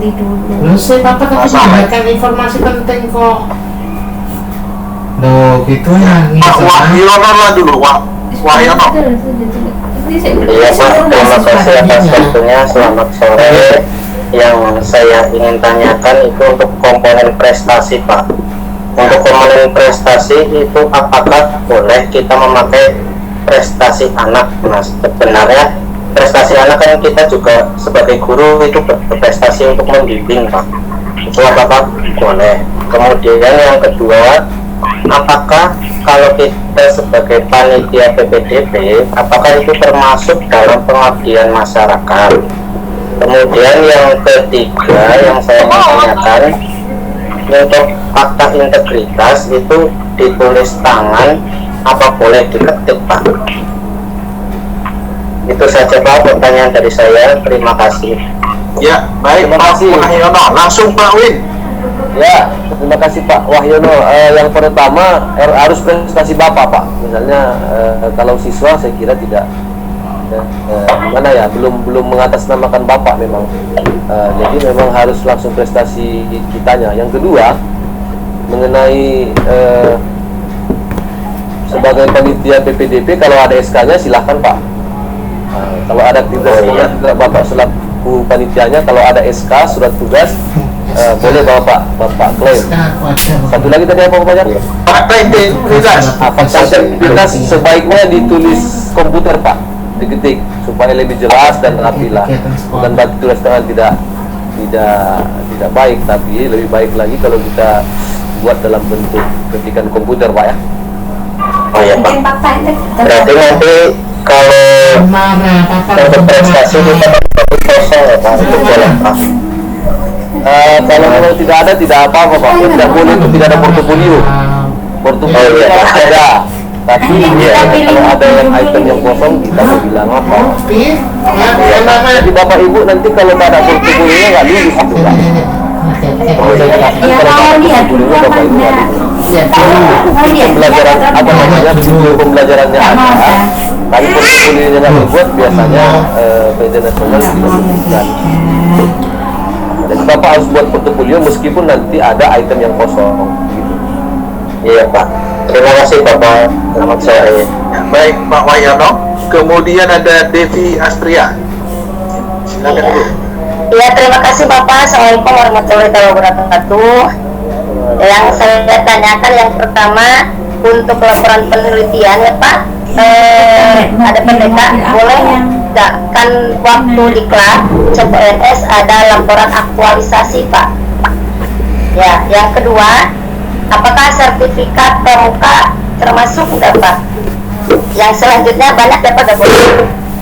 S4: Lu sih Bapak kan menyampaikan informasi penting kok. Loh, gitu nangis.
S2: Pak Wahyono lah dulu, Wahyono.
S5: Iya Pak, terima kasih atas waktunya. Selamat sore. Yang saya ingin tanyakan itu untuk komponen prestasi Pak. Untuk komponen prestasi itu apakah boleh kita memakai prestasi anak? Nah, sebenarnya prestasi anak kan kita juga sebagai guru itu berprestasi untuk membimbing Pak. Itu apakah boleh? Kemudian yang kedua, apakah kalau kita sebagai panitia PPDB, apakah itu termasuk dalam pengabdian masyarakat? Kemudian yang ketiga yang saya mau tanyakan, untuk fakta integritas itu ditulis tangan apa boleh diketik Pak? Itu saja Pak pertanyaan dari saya. Terima kasih.
S2: Ya, baik
S7: Terima
S2: Pak
S7: kasih.
S2: Wahyono. Langsung Pak Win.
S7: Ya, terima kasih Pak Wahyono. Yang pertama harus prestasi Bapak Pak. Misalnya kalau siswa saya kira tidak gimana ya, belum mengatasnamakan Bapak memang. Jadi memang harus langsung prestasi kitanya. Yang kedua, mengenai sebagai panitia PPDP, kalau ada SK-nya silahkan Pak. Kalau ada tugas juga Bapak selaku panitianya, kalau ada SK surat tugas boleh Bapak klaim. Satu lagi tadi apa Pak Fajar?
S2: Fakta integritas.
S7: Fakta integritas sebaiknya ditulis komputer Pak, diketik supaya lebih jelas dan rapi lah. Bukan berarti tulis tangan tidak baik, tapi lebih baik lagi kalau kita buat dalam bentuk ketikan komputer Pak ya.
S5: Oh ya Pak. Berarti nanti kalau untuk prestasi kita kosong ya Pak, itu boleh Pak.
S7: Kalau memang tidak ada, tidak apa-apa Pak. Tidak boleh untuk tidak ada portofolio. Portofolio ada, tapi kalau ada yang item yang kosong kita mau bilang apa? Jadi Bapak Ibu nanti kalau tak ada portofolio nggak lulus itu Pak. Kalau saya katakan kalau tak ada portofolio Bapak Ibu nggak lulus. Pembelajaran apa namanya, video pembelajarannya ada, tapi portofolionya nggak dibuat, biasanya PJ nasional tidak memberikan. Jadi Bapak harus buat portofolio meskipun nanti ada item yang kosong gitu.
S5: Iya Pak. Terima kasih Bapak. Selamat sore.
S2: Ya, baik Pak Wayano. Kemudian ada Devi Astria. Silakan Bu.
S6: Ya, terima kasih Bapak. Assalamualaikum warahmatullahi wabarakatuh. Yang saya tanyakan yang pertama, untuk laporan penelitian ya Pak, ada PDK boleh nggak, kan waktu di kelas CPNS ada laporan aktualisasi Pak. Ya, yang kedua, apakah sertifikat pramuka termasuk nggak Pak? Yang selanjutnya banyak ya Pak, nggak boleh.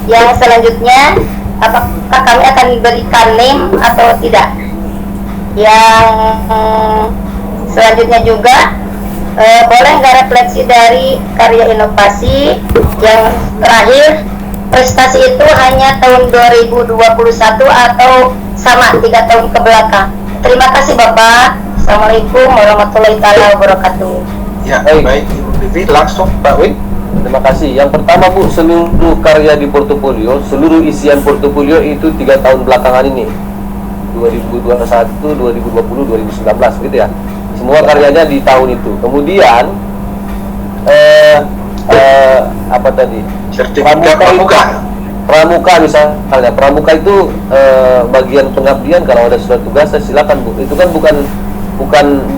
S6: Yang selanjutnya, apakah kami akan diberikan NIM atau tidak? Yang selanjutnya juga, boleh nggak refleksi dari karya inovasi? Yang terakhir, prestasi itu hanya tahun 2021 atau sama 3 tahun ke belakang? Terima kasih Bapak. Assalamualaikum warahmatullahi wabarakatuh.
S2: Ya, baik Ibu Devi, langsung Pak Win.
S7: Terima kasih. Yang pertama Bu, seluruh karya di portofolio, seluruh isian portofolio itu 3 tahun belakangan ini, 2021, 2020, 2019 gitu ya. Semua karyanya di tahun itu. Kemudian apa tadi?
S2: Sertifikat pramuka.
S7: Pramuka misalnya, pramuka itu bagian pengabdian. Kalau ada surat tugas, silakan Bu. Itu kan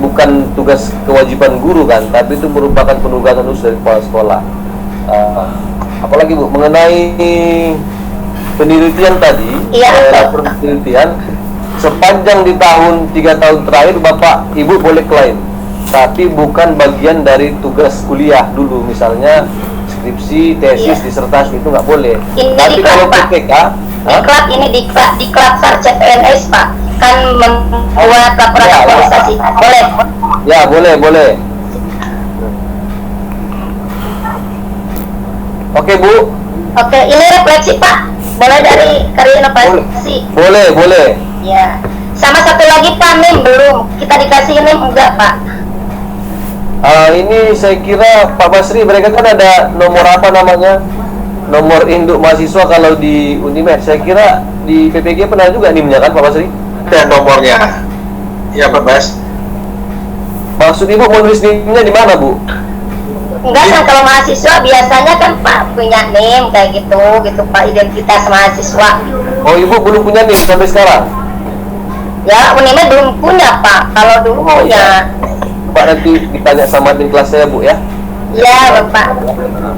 S7: bukan tugas kewajiban guru kan, tapi itu merupakan penugasan khusus dari kepala sekolah. Apalagi Bu, mengenai penelitian tadi, laporan penelitian sepanjang di tahun 3 tahun terakhir Bapak Ibu boleh klaim, tapi bukan bagian dari tugas kuliah dulu, misalnya skripsi, tesis, disertasi itu nggak boleh.
S6: Ini
S7: tapi kalau PPK,
S6: di klub CPNS Pak, kan membuat laporan aktualisasi, boleh?
S7: Ya boleh. Oke Bu.
S6: Oke, ini refleksi Pak, boleh dari karya inovasi?
S7: Boleh.
S6: Ya, sama satu lagi Pak, NIM belum, kita dikasih NIM enggak Pak?
S7: Ini saya kira Pak Basri, mereka kan ada nomor apa namanya, nomor induk mahasiswa kalau di Unimed. Saya kira di PPG pernah juga NIM-nya kan Pak Basri?
S2: Dan nomornya. Ya Pak Bas.
S7: Maksud Ibu mau nulis NIM-nya di mana Bu?
S6: Enggak kan, kalau mahasiswa biasanya kan Pak punya NIM kayak gitu Pak, identitas mahasiswa.
S7: Oh Ibu belum punya NIM sampai sekarang?
S6: Ya, Unimed belum punya Pak, kalau dulu punya.
S7: Pak nanti ditanya sama tim kelas saya Bu ya.
S6: Iya Bapak.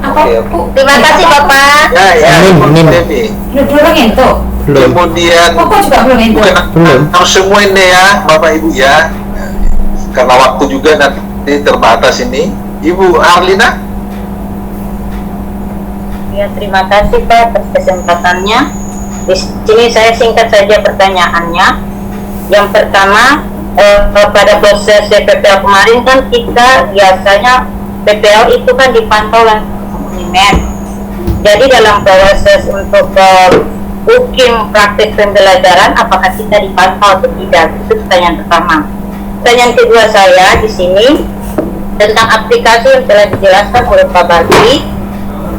S7: Oke.
S6: Terima kasih Bapak.
S2: Ya,
S4: NIM.
S2: Devi.
S6: Belum itu.
S2: Kemudian bukan harus semua ini ya Bapak Ibu ya, karena waktu juga nanti terbatas ini. Ibu Arlina.
S9: Ya, terima kasih Pak atas kesempatannya. Di sini saya singkat saja pertanyaannya. Yang pertama, pada proses PPL kemarin kan kita biasanya PPL itu kan dipantau langsung Unimed. Jadi dalam proses untuk UKIM praktik pembelajaran, apakah kita dipantau atau tidak? Itu pertanyaan pertama. Pertanyaan kedua saya di sini tentang aplikasi yang telah dijelaskan oleh Pak Bakri.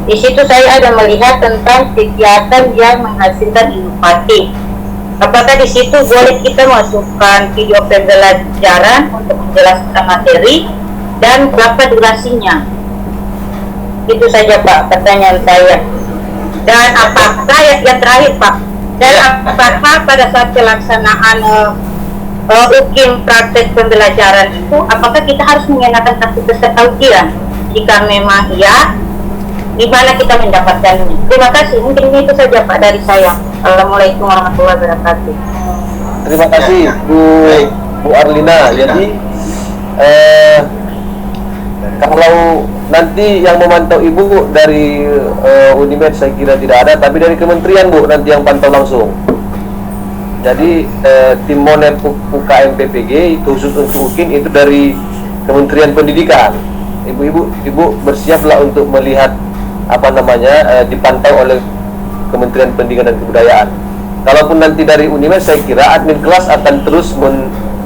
S9: Di situ saya ada melihat tentang kegiatan yang menghasilkan inovatif. apakah di situ boleh kita masukkan video pembelajaran untuk menjelaskan materi dan berapa durasinya? Itu saja Pak pertanyaan saya. Dan apakah yang terakhir Pak, dan apakah pada saat pelaksanaan UKIM praktek pembelajaran itu, apakah kita harus mengenakan kartu peserta ujian? Jika memang iya, di mana kita mendapatkannya? Terima kasih. Mungkin itu saja Pak dari saya. Assalamualaikum warahmatullahi wabarakatuh.
S7: Terima kasih Bu Arlina. Jadi kalau nanti yang memantau Ibu dari Unimed saya kira tidak ada, tapi dari kementerian Bu nanti yang pantau langsung. Jadi tim Monet UKM PPG khusus untuk UKIM itu dari Kementerian Pendidikan. Ibu bersiaplah untuk melihat dipantau oleh Kementerian Pendidikan dan Kebudayaan. Kalaupun nanti dari Unimed, saya kira admin kelas akan terus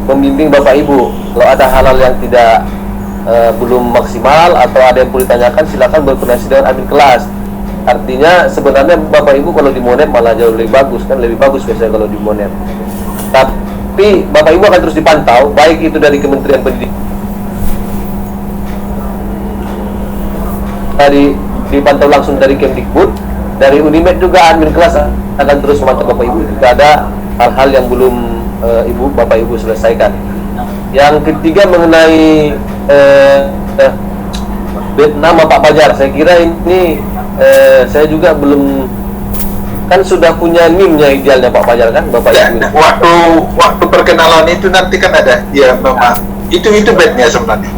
S7: membimbing Bapak Ibu. Kalau ada hal-hal yang tidak belum maksimal atau ada yang perlu ditanyakan, silakan berkoordinasi dengan admin kelas. Artinya sebenarnya Bapak Ibu kalau di Monet malah jauh lebih bagus, kan lebih bagus biasanya kalau di Monet. Tapi Bapak Ibu akan terus dipantau, baik itu dari Kementerian Pendidikan, dipantau langsung dari Kemdikbud, dari Unimed juga admin kelas akan terus memantau Bapak Ibu jika ada hal-hal yang belum Bapak Ibu selesaikan. Yang ketiga mengenai nama Pak Fajar, saya kira ini saya juga belum, kan sudah punya NIM-nya idealnya Pak Fajar kan Bapak
S2: Ya,
S7: Ibu.
S2: waktu perkenalan itu nanti kan ada, ya memang itu bednya sebenarnya.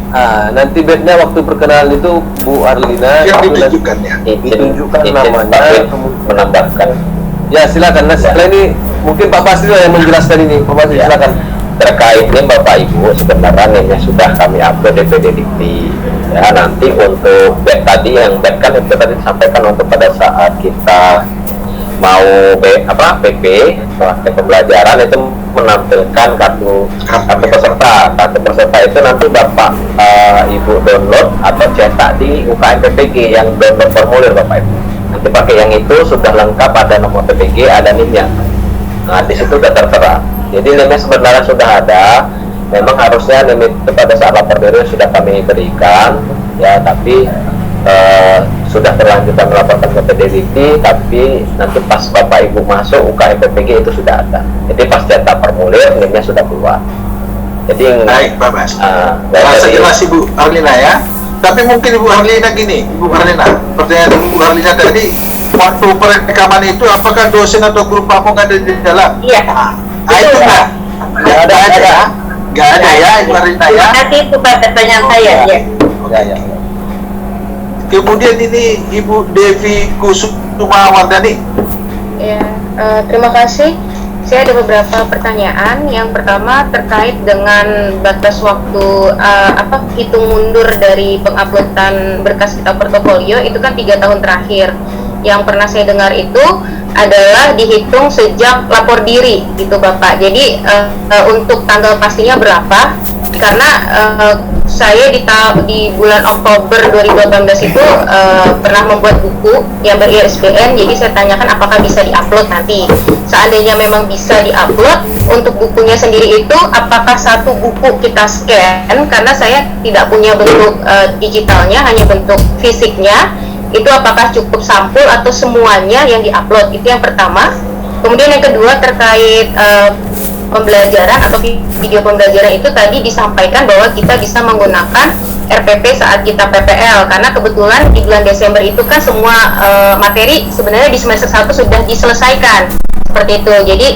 S7: Nanti bednya waktu perkenalan itu Bu Arlina
S2: Yang ditunjukkan ya.
S7: ditunjukkan namanya,
S5: menambahkan
S7: ya silakan. Nah setelah ini mungkin Pak Basri yang menjelaskan ini. Pak Basri silakan.
S5: terkait ini Bapak Ibu, sebenarnya ini sudah kami upload DPD Dikti. Ya, nanti untuk bed tadi yang bed kan itu tadi disampaikan untuk pada saat kita mau PP praktek pembelajaran itu menampilkan kartu peserta. Kartu peserta itu nanti Bapak Ibu download atau cetak di UKM PPG yang download formulir Bapak Ibu. Nanti pakai yang itu sudah lengkap, ada nomor PPG, ada NIM-nya. Nah di situ sudah tertera. Jadi NIM-nya sebenarnya sudah ada. Memang harusnya NIM itu pada saat lapor diri sudah kami berikan, ya, tapi sudah terlanjur kami melaporkan ke PDDT, tapi nanti pas Bapak Ibu masuk UKM PPG itu sudah ada. Jadi pas cetak formulir NIM-nya sudah keluar. Jadi
S2: Baik Pak Mas. Rasa jelas Ibu Arlina ya. Tapi mungkin Ibu Arlina gini, Ibu Arlina, pertanyaan Ibu Arlina tadi, waktu perekaman itu apakah dosen atau guru pamong ada di dalam?
S9: Iya.
S2: Itu nggak ada ya Ibu Arlina ya.
S9: Nanti itu Pak pertanyaan saya ya.
S7: Ya.
S2: Kemudian ini Ibu Devi Kusumawardani.
S10: Ya, terima kasih. Saya ada beberapa pertanyaan. Yang pertama terkait dengan batas waktu hitung mundur dari penguploadan berkas kita portofolio itu kan 3 tahun terakhir. Yang pernah saya dengar itu adalah dihitung sejak lapor diri gitu Bapak. Jadi untuk tanggal pastinya berapa? Karena saya di bulan Oktober 2018 itu pernah membuat buku yang ber-ISBN, jadi saya tanyakan apakah bisa diupload nanti. Seandainya memang bisa diupload, untuk bukunya sendiri itu apakah satu buku kita scan, karena saya tidak punya bentuk digitalnya, hanya bentuk fisiknya, itu apakah cukup sampul atau semuanya yang diupload, itu yang pertama. Kemudian yang kedua terkait pembelajaran atau video pembelajaran itu tadi disampaikan bahwa kita bisa menggunakan RPP saat kita PPL, karena kebetulan di bulan Desember itu kan semua materi sebenarnya di semester 1 sudah diselesaikan seperti itu. Jadi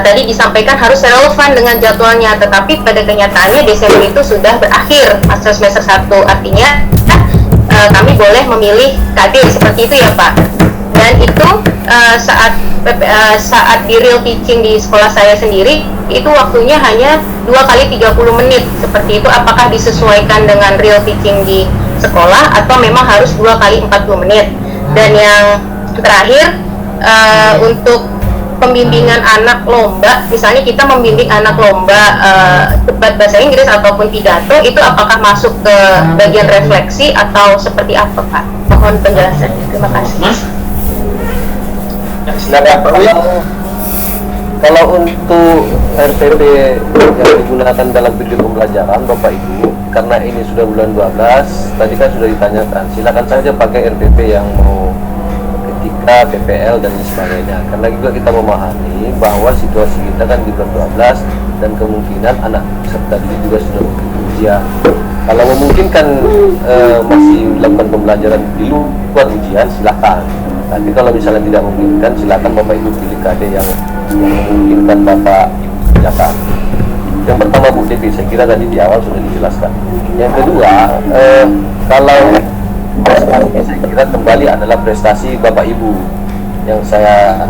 S10: tadi disampaikan harus relevan dengan jadwalnya, tetapi pada kenyataannya Desember itu sudah berakhir masa semester 1, artinya kami boleh memilih KD seperti itu ya Pak. Dan itu saat di real teaching di sekolah saya sendiri itu waktunya hanya 2 kali 30 menit seperti itu. Apakah disesuaikan dengan real teaching di sekolah atau memang harus 2 kali 40 menit? Dan yang terakhir untuk pembimbingan anak lomba, misalnya kita membimbing anak lomba debat bahasa Inggris ataupun pidato, itu apakah masuk ke bagian refleksi atau seperti apa Pak? Mohon penjelasannya. Terima kasih.
S7: Silakan Pak. Kalau untuk RPP yang digunakan dalam video pembelajaran Bapak Ibu, karena ini sudah bulan 12, tadi kan sudah ditanyakan, silakan saja pakai RPP yang mau ketika PPL dan sebagainya. Karena juga kita memahami bahwa situasi kita kan di bulan 12 dan kemungkinan anak peserta didik juga sudah ujian. Kalau memungkinkan masih melakukan pembelajaran di luar ujian, silakan. Tapi kalau misalnya tidak memungkinkan, silakan Bapak Ibu pilih KD yang memungkinkan Bapak kerjakan. Yang pertama Bu Devi, saya kira tadi di awal sudah dijelaskan. Yang kedua, kalau saya kira kembali adalah prestasi Bapak Ibu yang saya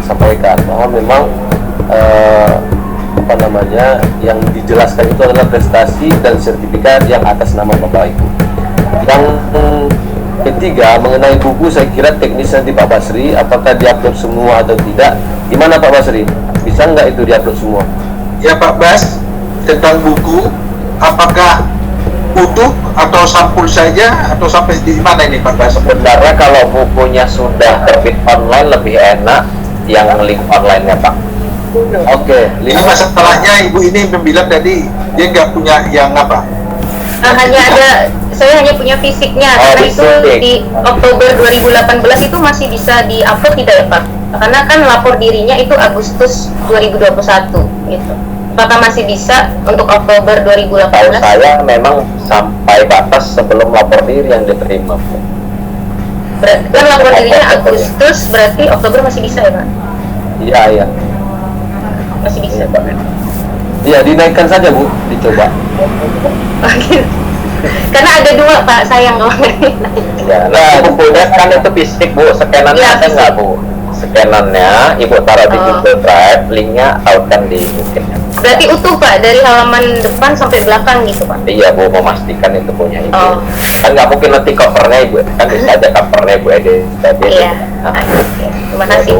S7: sampaikan, bahwa memang yang dijelaskan itu adalah prestasi dan sertifikat yang atas nama Bapak Ibu. Yang ketiga, mengenai buku, saya kira teknis nanti Pak Basri, apakah diupload semua atau tidak. Gimana Pak Basri? Bisa nggak itu diupload semua?
S2: Ya Pak Bas, tentang buku, apakah utuh atau sampul saja atau sampai di mana ini Pak Bas?
S5: Sebenarnya kalau bukunya sudah terbit online lebih enak yang link online-nya Pak.
S2: Oke. Ini masalahnya Ibu ini bilang tadi dia nggak punya yang apa?
S10: Saya hanya punya fisiknya, karena itu di Oktober 2018 itu masih bisa di-upload tidak ya Pak? Karena kan lapor dirinya itu Agustus 2021 gitu. Apakah masih bisa untuk Oktober 2018?
S5: Tahu saya memang sampai batas sebelum lapor diri yang diterima.
S10: Berarti kan lapor dirinya Agustus, berarti Oktober masih bisa ya Pak?
S5: Iya.
S10: Masih bisa Pak?
S7: Iya, dinaikkan saja Bu, dicoba.
S10: Karena ada dua Pak, sayang kalau
S5: ya, nah bukunya kan itu fisik Bu, scanannya
S10: ya,
S5: ada nggak Bu? Scanannya Ibu taruh di Google Drive, linknya akan di mungkin.
S10: Berarti utuh Pak, dari halaman depan sampai belakang gitu Pak?
S5: Iya Bu, memastikan itu punya Ibu. Kan nggak mungkin nanti covernya Ibu, kan bisa aja covernya Ibu edit.
S10: Iya. Terima kasih.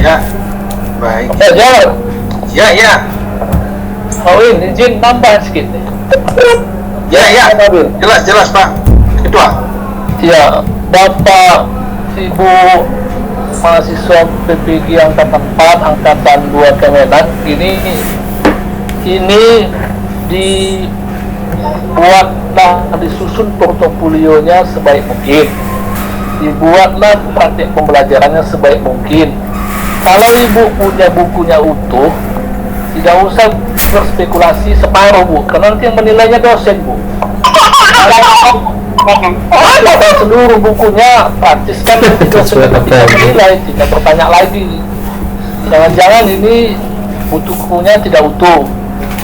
S2: Ya, baik. Ya.
S11: Ini izin tambah sedikit nih.
S2: Ya. Jelas Pak Ketua.
S11: Ya, Bapak Ibu mahasiswa PPG Angkatan 4, Angkatan 2 Kemenak, ini dibuatlah, disusun portofolionya sebaik mungkin, dibuatlah praktik pembelajarannya sebaik mungkin. Kalau Ibu punya bukunya utuh, tidak usah berspekulasi separuh Bu, karena nanti yang menilainya dosen Bu. Kalau seluruh bukunya praktis kan dosen tidak menilai, tidak bertanya lagi. Jangan-jangan ini bukunya tidak utuh.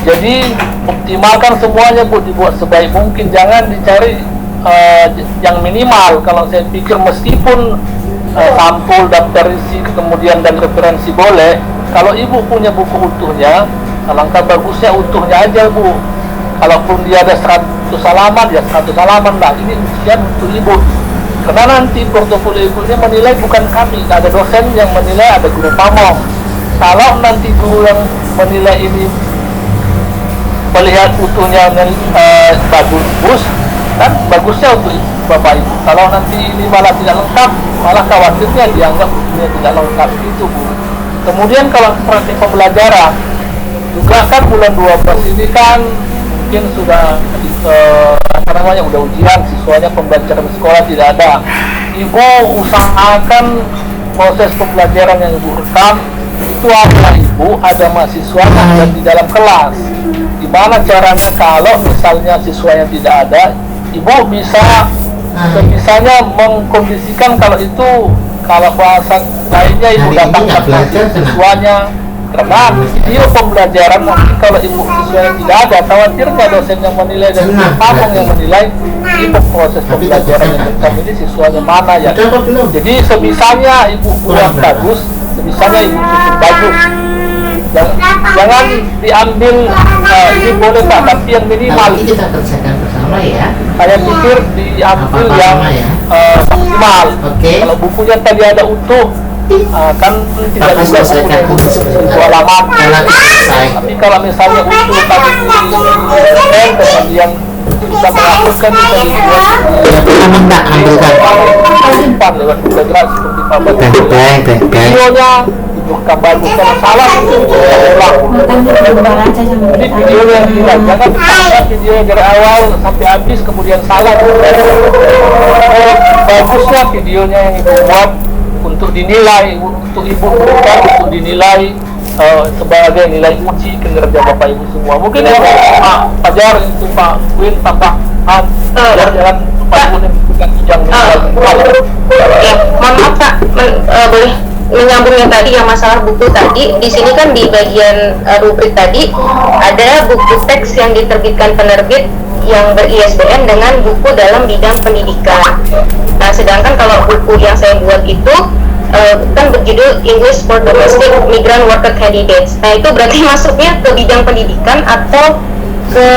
S11: Jadi optimalkan semuanya Bu, dibuat sebaik mungkin, jangan dicari yang minimal. Kalau saya pikir meskipun sampul, daftar isi, kemudian dan referensi boleh, kalau Ibu punya buku utuhnya, alangkah bagusnya utuhnya aja Bu. Kalaupun dia ada 100 halaman, ya 100 halaman lah. Ini ujian untuk Ibu. Karena nanti portofolio Ibu ini menilai bukan kami, ada dosen yang menilai, ada guru pamong. Kalau nanti guru yang menilai ini melihat utuhnya bagus, kan bagusnya untuk Bapak Ibu. Kalau nanti ini malah tidak lengkap, malah khawatirnya dianggap utuhnya tidak lengkap itu Bu. Kemudian kalau praktik pembelajaran juga kan bulan 12 ini kan mungkin sudah udah ujian, siswanya pembelajaran sekolah tidak ada. Ibu usahakan proses pembelajaran yang Ibu rekam itu ada mahasiswanya dan di dalam kelas. Gimana caranya kalau misalnya siswanya tidak ada, Ibu bisa sebisanya mengkondisikan kalau bahasa lainnya Ibu datangkan siswanya, karena video pembelajaran nanti kalau Ibu siswanya tidak ada, khawatirnya dosen yang menilai dan pamong yang menilai itu proses pembelajaran yang rekam ini siswanya mana ya. Jadi sebisanya Ibu buat bagus, sebisanya Ibu tutup bagus. Jangan diambil ini boleh Pak, tapi yang minimal.
S4: Kita kerjakan bersama ya.
S11: Saya pikir diambil yang maksimal. Kalau bukunya tadi ada utuh, kan tidak bisa bukunya utuh 1000 halaman. Tapi kalau misalnya utuh tadi kemudian bisa melakukan bisa dibuat. Simpan lewat Google Drive seperti Pak. Videonya bukan bagus kalau salah itu ulang. Jadi video yang tidak, jangan dipaksa video dari awal sampai habis kemudian salah. Bagusnya videonya yang ibu buat untuk dinilai, untuk ibu buat untuk dinilai sebagai nilai uji kinerja bapak ibu semua. Mungkin ya Pak Fajar itu Pak Win tambah jangan Pak Win bukan yang
S10: ya, mohon maaf Pak, boleh menyambung yang tadi yang masalah buku tadi. Di sini kan di bagian rubrik tadi ada buku teks yang diterbitkan penerbit yang ber-ISBN dengan buku dalam bidang pendidikan. Nah, sedangkan kalau buku yang saya buat itu kan berjudul English for Domestic Migrant Worker Candidates. Nah, itu berarti masuknya ke bidang pendidikan atau ke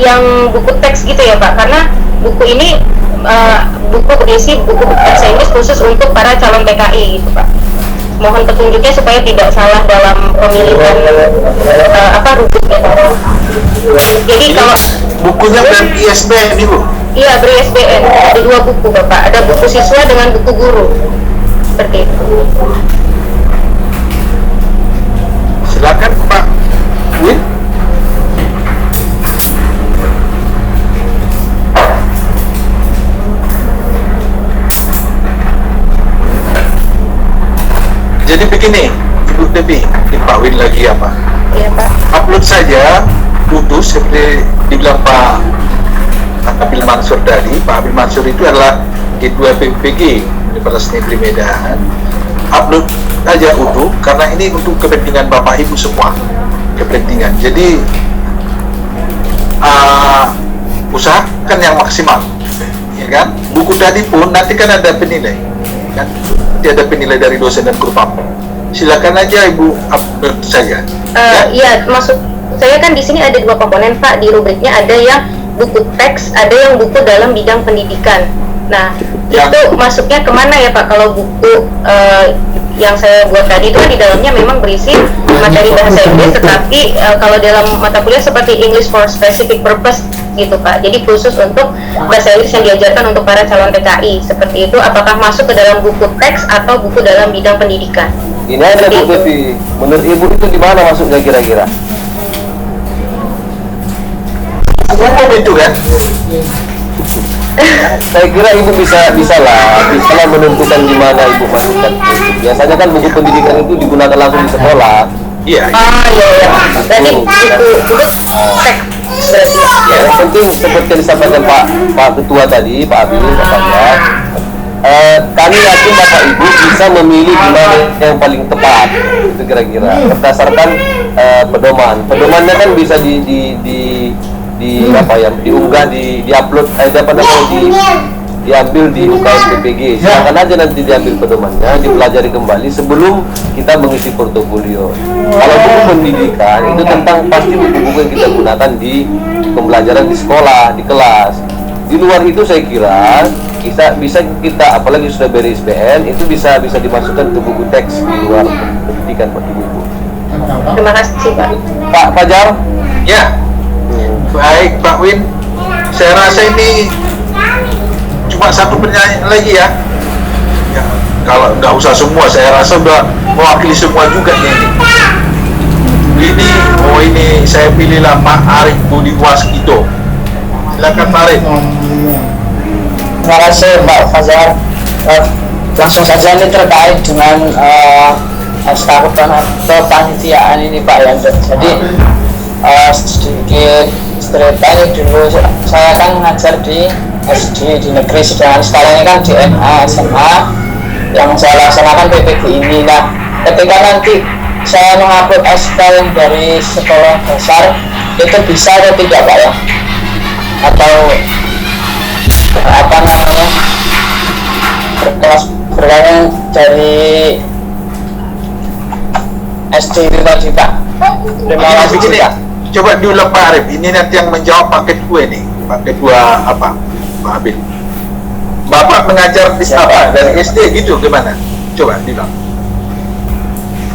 S10: yang buku teks gitu ya Pak? Karena buku ini buku berisi buku bahasa Inggris khusus untuk para calon TKI gitu Pak. Mohon petunjuknya supaya tidak salah dalam pemilihan rubriknya. Jadi kalau
S2: bukunya ber-ISBN Ibu?
S10: Iya, ber-ISBN. Ada 2 buku Bapak, ada buku siswa dengan buku guru. Seperti itu.
S2: Silakan Pak Win. Jadi begini, Ibu Debbie, di Pak Win lagi ya Pak?
S10: Iya Pak.
S2: Upload saja putus seperti dibilang Pak Abil Mansur tadi. Pak Abil Mansur itu adalah Ketua PPG Universitas Negeri Medan. Upload aja utuh karena ini untuk kepentingan Bapak Ibu semua, kepentingan. Jadi usahakan yang maksimal, ya kan? Buku tadi pun nanti kan ada penilai, kan? Ada penilai dari dosen dan guru pap. Silakan aja Ibu upload saja.
S10: Iya, maksud saya kan di sini ada 2 komponen Pak, di rubriknya ada yang buku teks, ada yang buku dalam bidang pendidikan. Nah, ya, itu masuknya kemana ya Pak? Kalau buku yang saya buat tadi itu kan di dalamnya memang berisi materi bahasa Inggris, tetapi kalau dalam mata kuliah seperti English for Specific Purpose gitu Pak. Jadi khusus untuk bahasa Inggris yang diajarkan untuk para calon TKI seperti itu. Apakah masuk ke dalam buku teks atau buku dalam bidang pendidikan?
S7: Ini ada Bu Devi. Menurut Ibu itu di mana masuknya kira-kira?
S2: Apa itu kan?
S7: Saya kira Ibu bisa lah menentukan di mana Ibu masukkan. Biasanya kan buku pendidikan itu digunakan langsung di sekolah.
S2: Iya.
S10: Iya. Berarti buku teks.
S7: Ya, yang penting seperti yang disampaikan Pak Ketua tadi, Pak Abil, kami yakin Bapak Ibu bisa memilih di mana yang paling tepat, itu kira-kira berdasarkan pedoman. Pedomannya kan bisa diunggah, diupload, diambil di UKM PPG. Silakan aja nanti diambil pedomannya, dipelajari kembali sebelum kita mengisi portofolio. Kalau buku pendidikan itu tentang pasti buku-buku yang kita gunakan di pembelajaran di sekolah, di kelas. Di luar itu saya kira bisa kita, apalagi sudah ber-ISBN, itu bisa dimasukkan ke buku teks di luar pendidikan bagi ibu.
S10: Terima kasih
S7: Pak Fajar.
S2: Ya. Baik Pak Win. Saya rasa ini cuma satu penyanyi lagi ya. Ya, kalau nggak usah semua, saya rasa udah mewakili semua juga nih. Ini saya pilihlah Pak Arif Budi Waskito. Silakan Pak Arif.
S12: Terima kasih Pak Fajar. Langsung saja ini terkait dengan statutan atau panitiaan ini Pak ya. Jadi sedikit cerita ini dulu, saya kan mengajar di SD di negeri, sedangkan sekarang ini kan di MA SMA yang saya laksanakan PPG ini. Nah, ketika nanti saya mengupload SK yang dari sekolah dasar, itu bisa atau tidak Pak ya? Atau apa namanya, berkelas dari SD itu tadi Pak? Terima kasih Pak.
S2: Coba diulang Pak Arif, ini nanti yang menjawab Pak Ketua nih, Pak Ketua apa? Pak Abil. Bapak mengajar di apa? Dari SD gitu gimana? Coba diulang.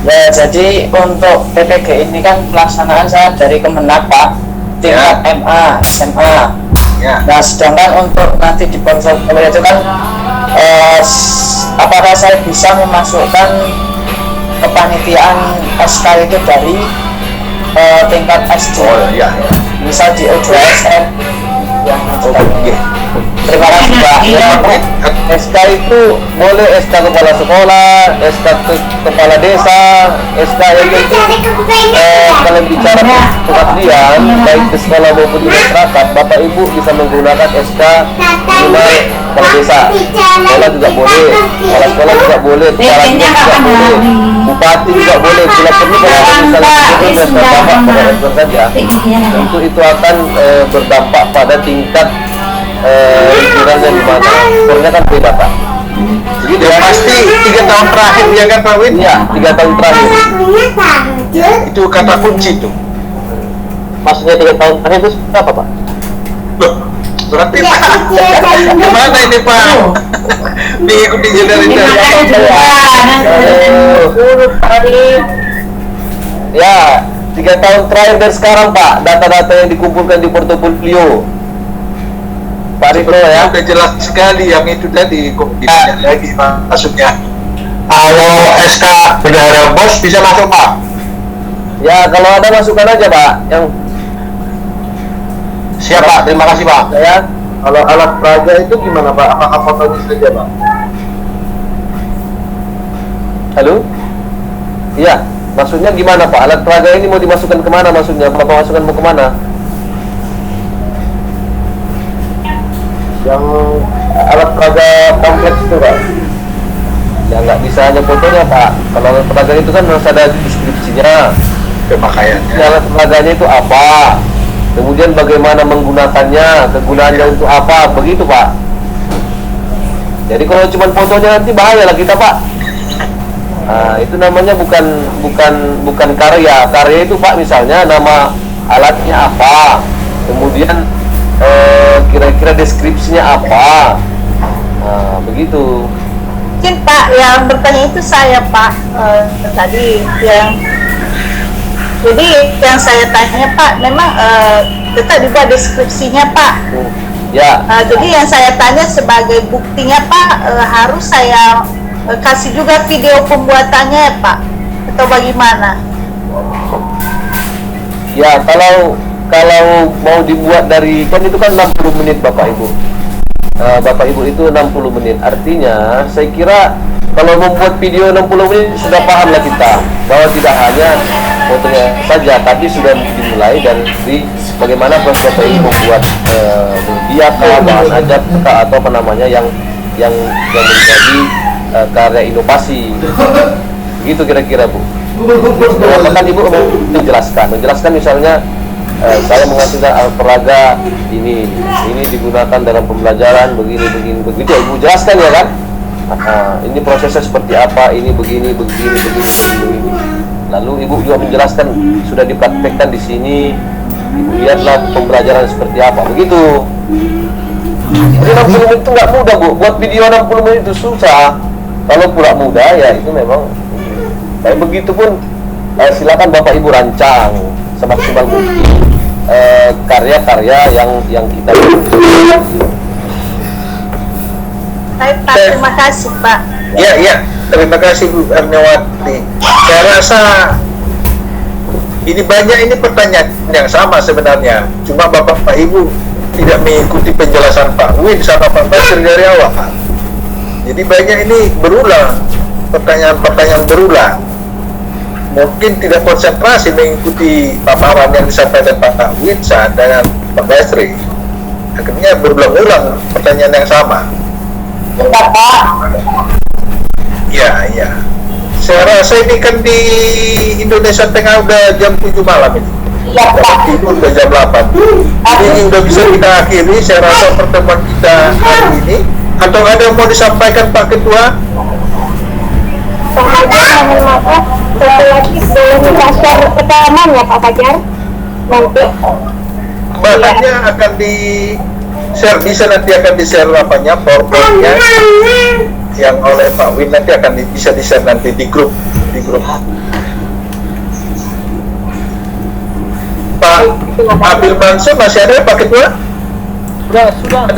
S12: Ya, jadi untuk PPG ini kan pelaksanaan saya dari Kemenak Pak, tingkat MA, SMA.
S2: Ya.
S12: Nah, sedangkan untuk nanti di portofolio itu kan apakah saya bisa memasukkan kepanitiaan SK itu dari tingkat SD.
S2: Oh iya.
S12: Misal di O2SM yang terima kasih Pak.
S7: SK itu boleh SK kepala sekolah, SK kepala desa, SK yang penting kalau bicara pengabdian baik di sekolah maupun di masyarakat, Bapak Ibu bisa menggunakan SK minimal kepala desa, sekolah juga boleh, kepala sekolah juga boleh, kepala dinas juga boleh, bupati juga boleh. Bila perlu kalau misalnya Bapak saja, tentu itu akan berdampak pada tingkat ukurannya di mana. Skornya kan beda Pak.
S2: Jadi dia pasti 3 tahun terakhir ya kan Pak Win?
S7: Iya, 3 tahun terakhir.
S2: Itu kata kunci tuh.
S7: Maksudnya 3 tahun terakhir itu apa Pak?
S2: Loh, berarti Pak, gimana ini Pak? Diikuti generasi.
S7: Ya, 3 tahun terakhir dari sekarang Pak, data-data yang dikumpulkan di portofolio Pak Riko ya.
S2: Udah jelas sekali yang itu tadi, kok ditanya lagi maksudnya. Kalau SK bendahara bos bisa masuk Pak?
S7: Ya, kalau ada masukan aja Pak. Yang
S2: siapa? Terima kasih Pak.
S7: Ya.
S2: Kalau alat peraga itu gimana Pak? Apakah fotonya saja Pak?
S7: Halo? Iya, maksudnya gimana Pak? Alat peraga ini mau dimasukkan kemana maksudnya? Bapak masukkan mau kemana? Yang alat peraga kompleks itu Pak? Ya nggak bisa hanya fotonya Pak. Kalau alat peraga itu kan harus ada deskripsinya,
S2: pemakaiannya,
S7: alat peraganya itu apa, kemudian bagaimana menggunakannya, kegunaannya untuk apa, begitu Pak. Jadi kalau cuma fotonya nanti bahaya lah kita Pak. Nah, itu namanya bukan karya. Karya itu Pak misalnya nama alatnya apa, kemudian kira-kira deskripsinya apa. Nah, begitu.
S13: Mungkin Pak yang bertanya itu saya Pak tadi yang jadi yang saya tanya Pak memang tetap juga deskripsinya Pak.
S7: Ya.
S13: Jadi yang saya tanya sebagai buktinya Pak harus saya kasih juga video pembuatannya ya Pak atau bagaimana?
S7: Ya kalau mau dibuat dari, kan itu kan 60 menit Bapak Ibu. Bapak Ibu itu 60 menit. Artinya saya kira kalau membuat video 60 menit sudah pahamlah kita bahwa tidak hanya fotonya saja, tapi sudah dimulai dari bagaimana Bapak Ibu membuat media bahas ajab atau apa namanya yang menjadi karya inovasi. Begitu kira-kira Bu. Bahkan Ibu menjelaskan misalnya saya menghasilkan alat peraga ini digunakan dalam pembelajaran begini begitu ya Ibu jelaskan ya kan. Ini prosesnya seperti apa, ini begini. Lalu Ibu juga menjelaskan sudah dipraktekkan di sini, Ibu lihatlah pembelajaran seperti apa, begitu. Jadi 60 menit itu nggak mudah Bu, buat video 60 menit itu susah. Kalau pula mudah ya itu memang. Tapi begitu pun silakan Bapak Ibu rancang semaksimal mungkin karya-karya yang kita
S13: Baik Pak, terima kasih Pak.
S2: Ya, terima kasih Bu Erniawati. Saya rasa ini pertanyaan yang sama sebenarnya. Cuma Bapak Ibu tidak mengikuti penjelasan Pak Win sama Pak Basir dari awal. Jadi banyak ini berulang, pertanyaan berulang. Mungkin tidak konsentrasi mengikuti paparan yang disampaikan Pak Win dengan Pak Basri. Akhirnya berulang-ulang pertanyaan yang sama.
S9: Bentar Pak.
S2: Iya. Saya rasa ini kan di Indonesia Tengah udah jam 7 malam ini.
S9: Iya Pak.
S2: Tidur udah jam 8. Ini udah bisa kita akhiri. Saya rasa pertemuan kita hari ini. Atau ada yang mau disampaikan Pak Ketua?
S8: Pak Fajar, mohon maaf, satu lagi boleh minta share rekaman ya Pak Fajar? Nanti.
S2: Bahannya akan di share, nanti akan di share PowerPoint-nya yang oleh Pak Win nanti akan bisa di share nanti di grup. Pak Abil Mansur masih ada Pak Ketua?
S11: Sudah.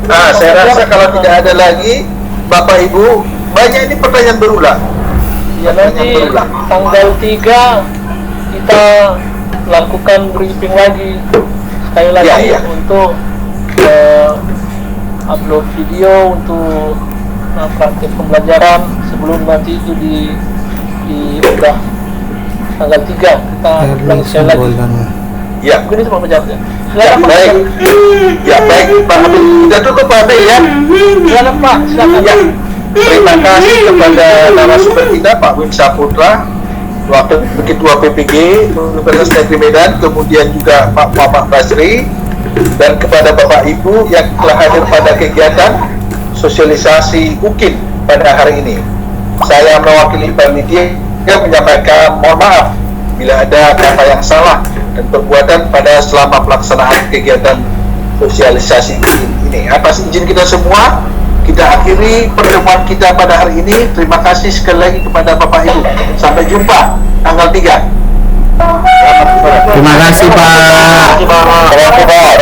S2: Saya rasa kalau tidak ada lagi Bapak Ibu, banyak ini pertanyaan berulang.
S11: Ya nanti tanggal 3 kita lakukan briefing lagi sekali lagi untuk upload video untuk praktik pembelajaran sebelum nanti itu diunggah tanggal 3 kita ulang sekali lagi.
S2: Ya,
S11: mungkin itu Pak Fajar.
S2: Ya, baik. Ya, baik Pak Habib. Kita tutup Pak Habib ya.
S11: Silakan Pak, silakan.
S2: Ya. Terima kasih kepada narasumber kita Pak Wim Saputra, Wakil Ketua PPG Universitas Negeri Medan, kemudian juga Pak Muhammad Basri, dan kepada Bapak Ibu yang telah hadir pada kegiatan sosialisasi UKIN pada hari ini. Saya mewakili panitia yang menyampaikan mohon maaf bila ada kata yang salah dan perbuatan pada selama pelaksanaan kegiatan sosialisasi ini. Atas izin kita semua, kita akhiri pertemuan kita pada hari ini. Terima kasih sekali lagi kepada Bapak Ibu. Sampai jumpa tanggal 3.
S4: Terima kasih Pak.
S2: Terima kasih Pak.